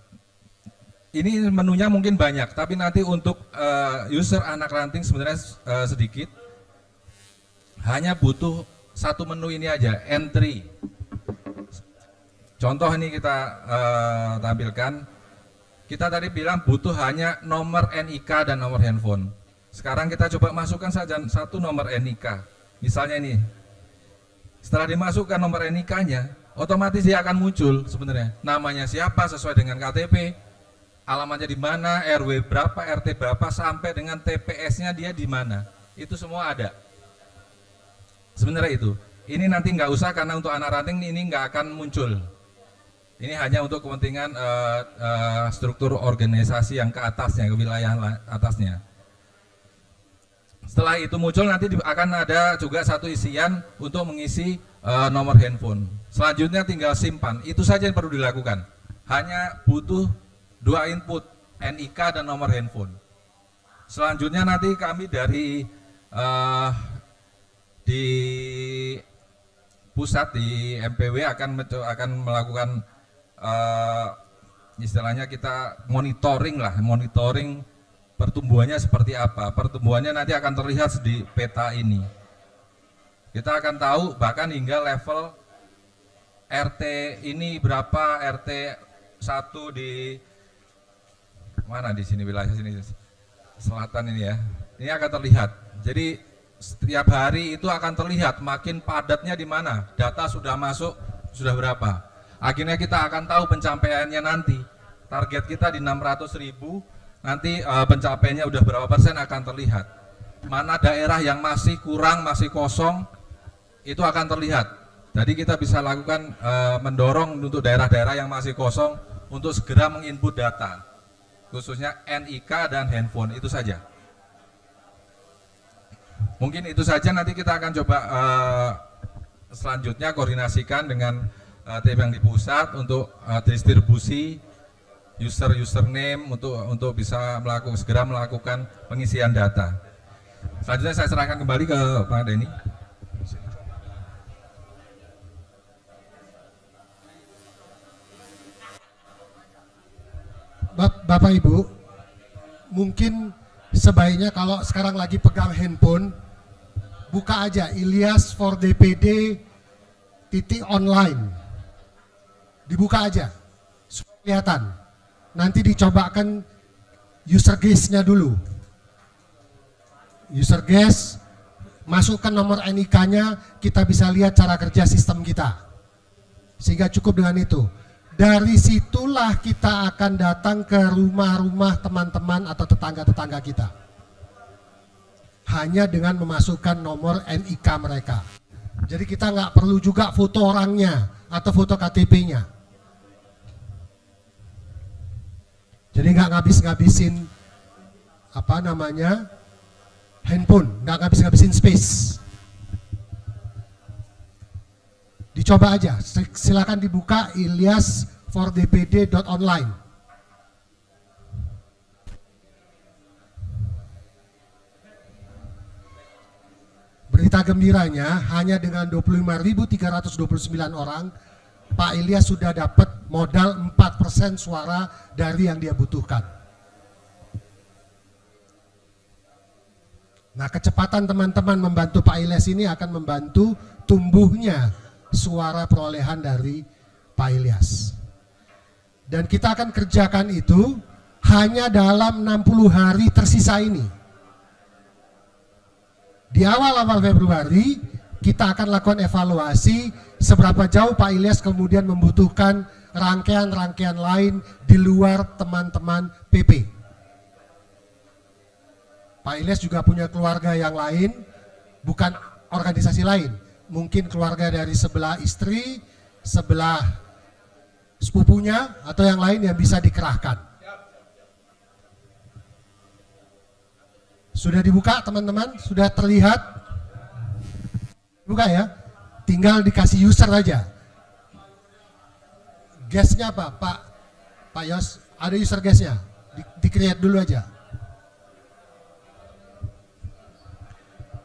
Ini menunya mungkin banyak, tapi nanti untuk user anak ranting sebenarnya sedikit. Hanya butuh satu menu ini aja, entry. Contoh ini kita tampilkan. Kita tadi bilang butuh hanya nomor NIK dan nomor handphone. Sekarang kita coba masukkan saja satu nomor NIK. Misalnya ini. Setelah dimasukkan nomor NIK-nya, otomatis dia akan muncul sebenarnya. Namanya siapa sesuai dengan KTP, alamatnya di mana, RW berapa, RT berapa, sampai dengan TPS-nya dia di mana. Itu semua ada. Sebenarnya itu. Ini nanti nggak usah karena untuk anak ranting ini nggak akan muncul. Ini hanya untuk kepentingan struktur organisasi yang ke atasnya, ke wilayah atasnya. Setelah itu muncul nanti akan ada juga satu isian untuk mengisi nomor handphone. Selanjutnya tinggal simpan, itu saja yang perlu dilakukan. Hanya butuh 2 input, NIK dan nomor handphone. Selanjutnya nanti kami dari di pusat di MPW akan melakukan istilahnya kita monitoring pertumbuhannya seperti apa. Pertumbuhannya nanti akan terlihat di peta ini. Kita akan tahu bahkan hingga level RT ini berapa, RT 1 di mana di sini, wilayah sini selatan ini ya. Ini akan terlihat. Jadi setiap hari itu akan terlihat makin padatnya di mana. Data sudah masuk sudah berapa. Akhirnya kita akan tahu pencapaiannya nanti. Target kita di 600.000, nanti pencapaiannya udah berapa persen akan terlihat. Mana daerah yang masih kurang, masih kosong, itu akan terlihat. Jadi kita bisa lakukan mendorong untuk daerah-daerah yang masih kosong untuk segera menginput data, khususnya NIK dan handphone, itu saja. Mungkin itu saja, nanti kita akan coba selanjutnya koordinasikan dengan tim yang di pusat untuk distribusi username untuk bisa segera melakukan pengisian data. Selanjutnya saya serahkan kembali ke Pak Denny. Bapak Ibu, mungkin sebaiknya kalau sekarang lagi pegang handphone, buka aja ilyas4dpd.online, dibuka aja, supaya kelihatan. Nanti dicobakan user guest-nya dulu. User guest, masukkan nomor NIK-nya, kita bisa lihat cara kerja sistem kita. Sehingga cukup dengan itu. Dari situlah kita akan datang ke rumah-rumah teman-teman atau tetangga-tetangga kita. Hanya dengan memasukkan nomor NIK mereka. Jadi kita nggak perlu juga foto orangnya atau foto KTP-nya. Jadi nggak ngabis-ngabisin handphone, nggak ngabis-ngabisin space. Dicoba aja, silakan dibuka ilyas4dpd.online. Berita gembiranya, hanya dengan 25.329 orang, Pak Ilyas sudah dapat modal 4% suara dari yang dia butuhkan. Nah, kecepatan teman-teman membantu Pak Ilyas ini akan membantu tumbuhnya suara perolehan dari Pak Ilyas. Dan kita akan kerjakan itu hanya dalam 60 hari tersisa ini. Di awal-awal Februari kita akan lakukan evaluasi seberapa jauh Pak Ilyas kemudian membutuhkan rangkaian-rangkaian lain di luar teman-teman PP. Pak Ilyas juga punya keluarga yang lain, bukan organisasi lain. Mungkin keluarga dari sebelah istri, sebelah sepupunya, atau yang lain yang bisa dikerahkan. Sudah dibuka teman-teman? Sudah terlihat? Buka ya? tinggal dikasih user aja. Guestnya apa? Pak Yos, ada user guestnya? Di-create dulu aja.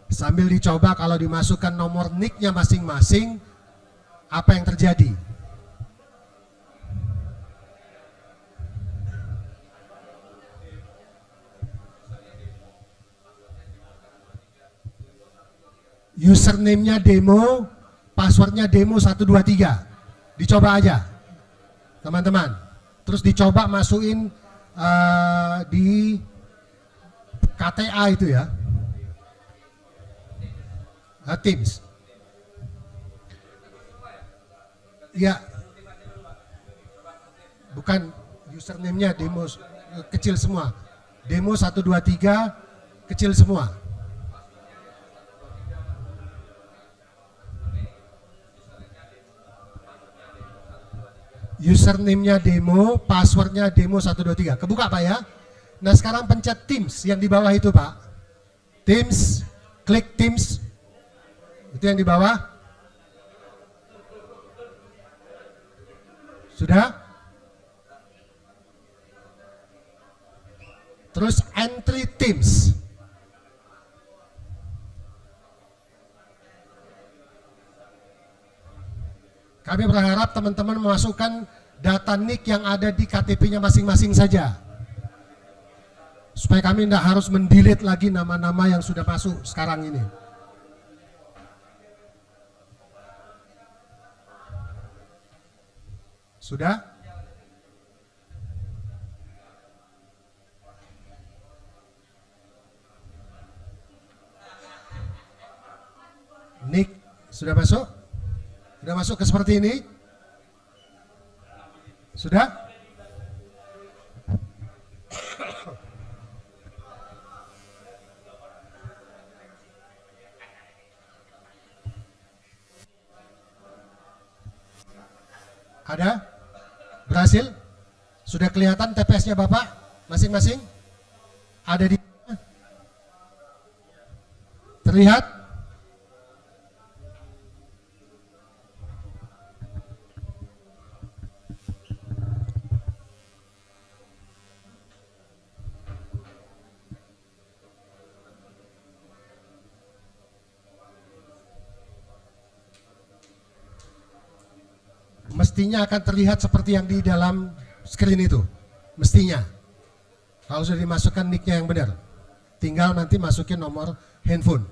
Sambil dicoba kalau dimasukkan nomor nicknya masing-masing, apa yang terjadi? Username-nya demo, passwordnya demo 123. Dicoba aja, teman-teman. Terus dicoba masukin di KTA itu ya. Teams. Ya. Bukan username-nya demo kecil semua. Demo 123 kecil semua. Username-nya demo, passwordnya demo 123. Kebuka Pak ya. Nah sekarang pencet Teams yang di bawah itu Pak. Teams, klik Teams. Itu yang di bawah. Sudah? Terus entry Teams. Kami berharap teman-teman memasukkan data NIK yang ada di KTP-nya masing-masing saja. Supaya kami tidak harus mendelete lagi nama-nama yang sudah masuk sekarang ini. Sudah? NIK sudah masuk? Sudah masuk ke seperti ini? Sudah? Ada? Berhasil? Sudah kelihatan TPS-nya Bapak masing-masing? Ada di mana? Terlihat? Mestinya akan terlihat seperti yang di dalam screen itu. Mestinya. Kalau sudah dimasukkan nick-nya yang benar. Tinggal nanti masukin nomor handphone.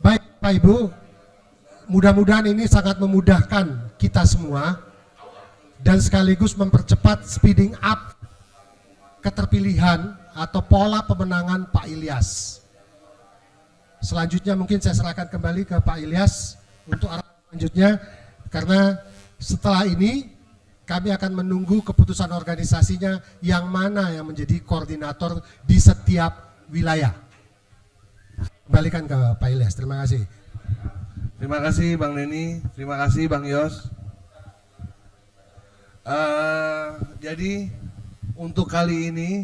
Baik Pak Ibu, mudah-mudahan ini sangat memudahkan kita semua dan sekaligus mempercepat speeding up keterpilihan atau pola pemenangan Pak Ilyas. Selanjutnya mungkin saya serahkan kembali ke Pak Ilyas untuk arah selanjutnya. Karena setelah ini kami akan menunggu keputusan organisasinya yang mana yang menjadi koordinator di setiap wilayah. Kembalikan ke Pak Ilyas, terima kasih. Terima kasih Bang Denny, terima kasih Bang Yos. Jadi untuk kali ini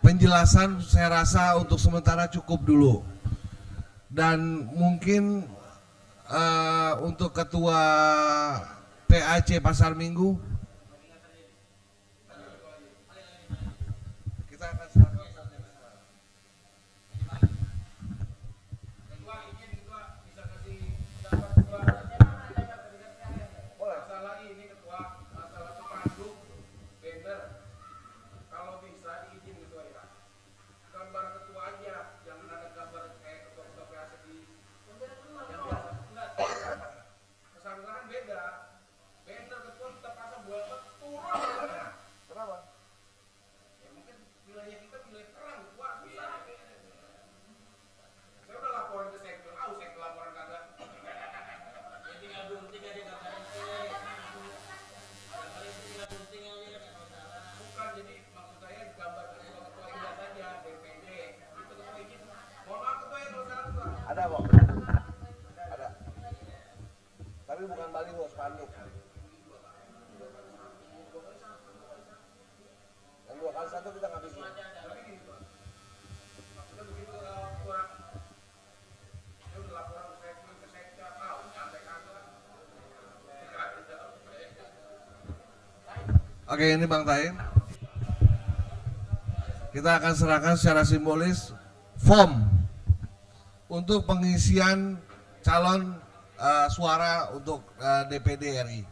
penjelasan saya rasa untuk sementara cukup dulu. Dan mungkin untuk ketua PAC Pasar Minggu kita akan ada kok, ada, tapi bukan baliho, spanduk. Yang 2x1 kita nggak bikin. Oke, ini Bang Taim. Kita akan serahkan secara simbolis form untuk pengisian calon suara untuk DPD RI.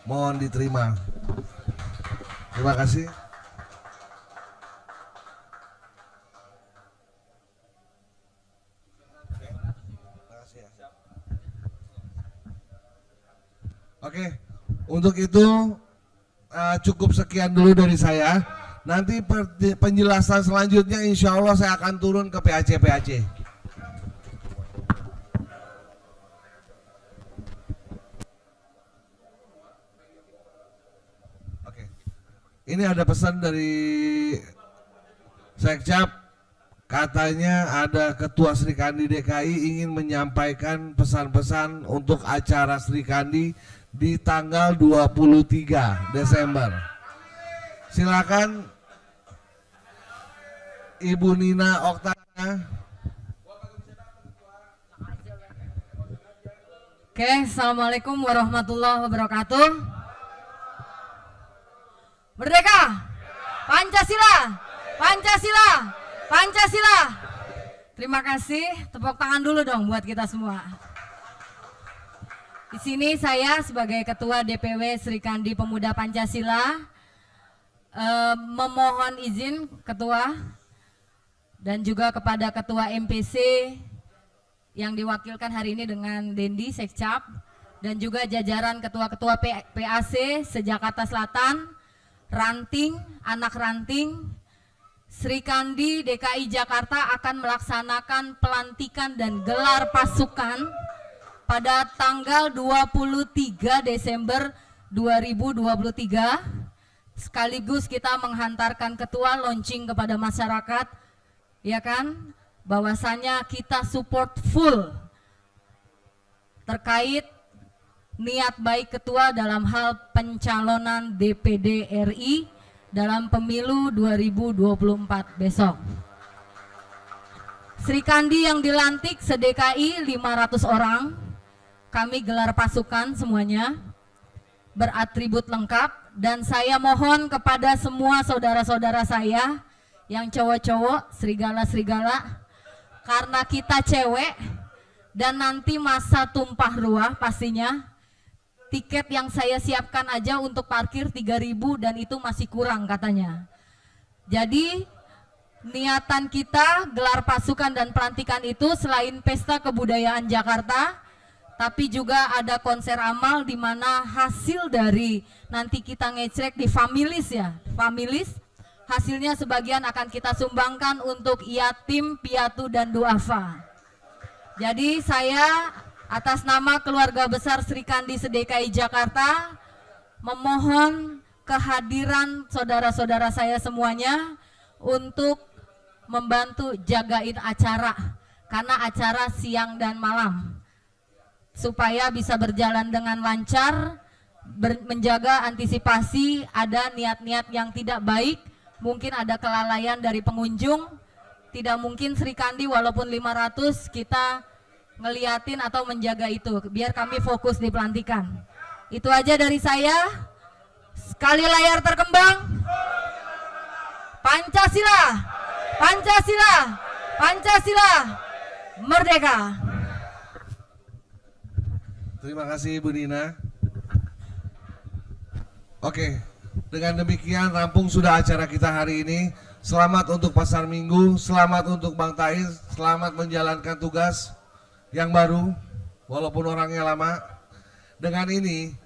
Mohon diterima. Terima kasih. Oke, untuk itu cukup sekian dulu dari saya. Nanti penjelasan selanjutnya insya Allah saya akan turun ke PAC. Oke, ini ada pesan dari Sekcap, katanya ada Ketua Sri Kandi DKI ingin menyampaikan pesan-pesan untuk acara Sri Kandi di tanggal 23 Desember. Silakan Ibu Nina Oktana. Oke, Assalamualaikum warahmatullahi wabarakatuh. Merdeka! Pancasila! Pancasila! Pancasila! Terima kasih, tepuk tangan dulu dong buat kita semua. Di sini saya sebagai Ketua DPW Sri Kandi Pemuda Pancasila memohon izin Ketua dan juga kepada Ketua MPC yang diwakilkan hari ini dengan Dendi Sekcap dan juga jajaran ketua-ketua PAC se-Jakarta Selatan, Ranting, anak Ranting, Sri Kandi DKI Jakarta akan melaksanakan pelantikan dan gelar pasukan pada tanggal 23 Desember 2023. Sekaligus kita menghantarkan ketua launching kepada masyarakat, ya kan, bahwasanya kita support full terkait niat baik ketua dalam hal pencalonan DPD RI dalam pemilu 2024 besok. Sri Kandi yang dilantik se-DKI 500 orang, kami gelar pasukan semuanya beratribut lengkap. Dan saya mohon kepada semua saudara-saudara saya yang cowok-cowok, serigala-serigala, karena kita cewek dan nanti masa tumpah ruah pastinya, tiket yang saya siapkan aja untuk parkir 3.000 dan itu masih kurang katanya. Jadi niatan kita gelar pasukan dan pelantikan itu selain pesta kebudayaan Jakarta, tapi juga ada konser amal di mana hasil dari nanti kita ngecek di Familis ya, Familis, hasilnya sebagian akan kita sumbangkan untuk yatim, piatu dan duafa. Jadi saya atas nama keluarga besar Sri Kandi se-DKI Jakarta memohon kehadiran saudara-saudara saya semuanya untuk membantu jagain acara, karena acara siang dan malam, supaya bisa berjalan dengan lancar, menjaga antisipasi ada niat-niat yang tidak baik, mungkin ada kelalaian dari pengunjung. Tidak mungkin Sri Kandi walaupun 500 kita ngeliatin atau menjaga itu, biar kami fokus di pelantikan. Itu aja dari saya. Sekali layar terkembang, Pancasila, Pancasila, Pancasila, merdeka. Terima kasih Ibu Nina. Oke, dengan demikian rampung sudah acara kita hari ini. Selamat untuk Pasar Minggu, selamat untuk Bang Taiz, selamat menjalankan tugas yang baru, walaupun orangnya lama. Dengan ini,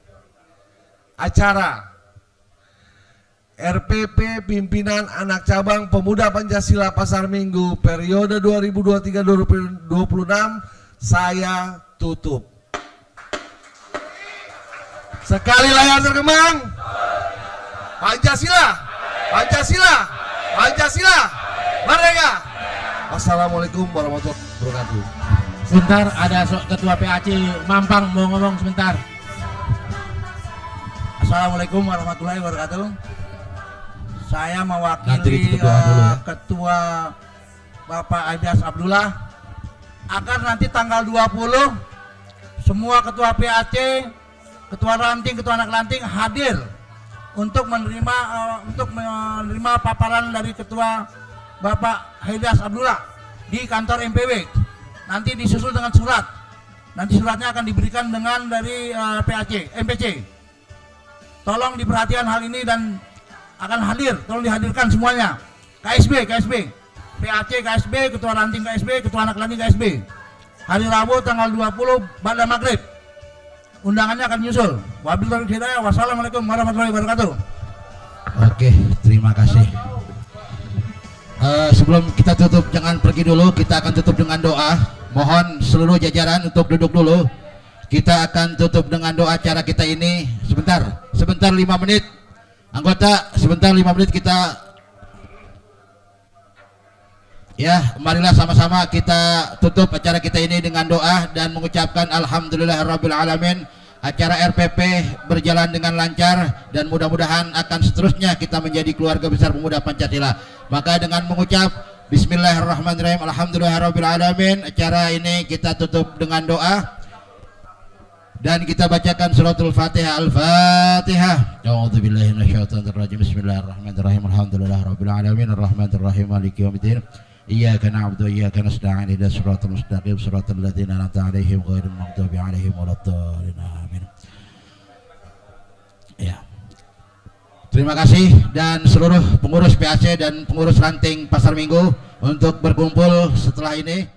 acara RPP Pimpinan Anak Cabang Pemuda Pancasila Pasar Minggu periode 2023-2026 saya tutup. Sekali layar terkembang, Pancasila, Pancasila, Pancasila, merdeka. Wassalamualaikum warahmatullahi wabarakatuh. Sebentar, ada Ketua PAC Mampang mau ngomong sebentar. Assalamualaikum warahmatullahi wabarakatuh. Saya mewakili Ketua Bapak Aibdas Abdullah agar nanti tanggal 20 semua Ketua PAC, Ketua Ranting, Ketua Anak Ranting hadir untuk menerima paparan dari Ketua Bapak Haidas Abdullah di kantor MPW. Nanti disusul dengan surat. Nanti suratnya akan diberikan dengan dari MPC. Tolong diperhatikan hal ini dan akan hadir, tolong dihadirkan semuanya. KSB, PAC KSB, Ketua Ranting KSB, Ketua Anak Ranting KSB. Hari Rabu tanggal 20 pada maghrib. Undangannya akan menyusul. Wabillahi taufiq hidayah. Wassalamualaikum warahmatullahi wabarakatuh. Oke, terima kasih. Sebelum kita tutup, jangan pergi dulu. Kita akan tutup dengan doa. Mohon seluruh jajaran untuk duduk dulu. Kita akan tutup dengan doa acara kita ini. Sebentar 5 menit. Anggota, sebentar 5 menit kita. Ya, marilah sama-sama kita tutup acara kita ini dengan doa dan mengucapkan alhamdulillahirabbil alamin. Acara RPP berjalan dengan lancar dan mudah-mudahan akan seterusnya kita menjadi keluarga besar pemuda Pancasila. Maka dengan mengucap bismillahirrahmanirrahim, alhamdulillahirabbil alamin, acara ini kita tutup dengan doa dan kita bacakan suratul Fatihah. Al-Fatihah. A'udzubillahi minasyaitonirrajim. Bismillahirrahmanirrahim. Alhamdulillahirabbil alamin, arrahmanirrahim, maliki yaumiddin. Iyyaka na'budu wa iyyaka nasta'in. Ihdinas siratal mustaqim, siratal ladzina an'amta 'alaihim ghairil maghdubi 'alaihim waladdallin. Amin. Ya. Terima kasih dan seluruh pengurus PAC dan pengurus ranting Pasar Minggu untuk berkumpul setelah ini.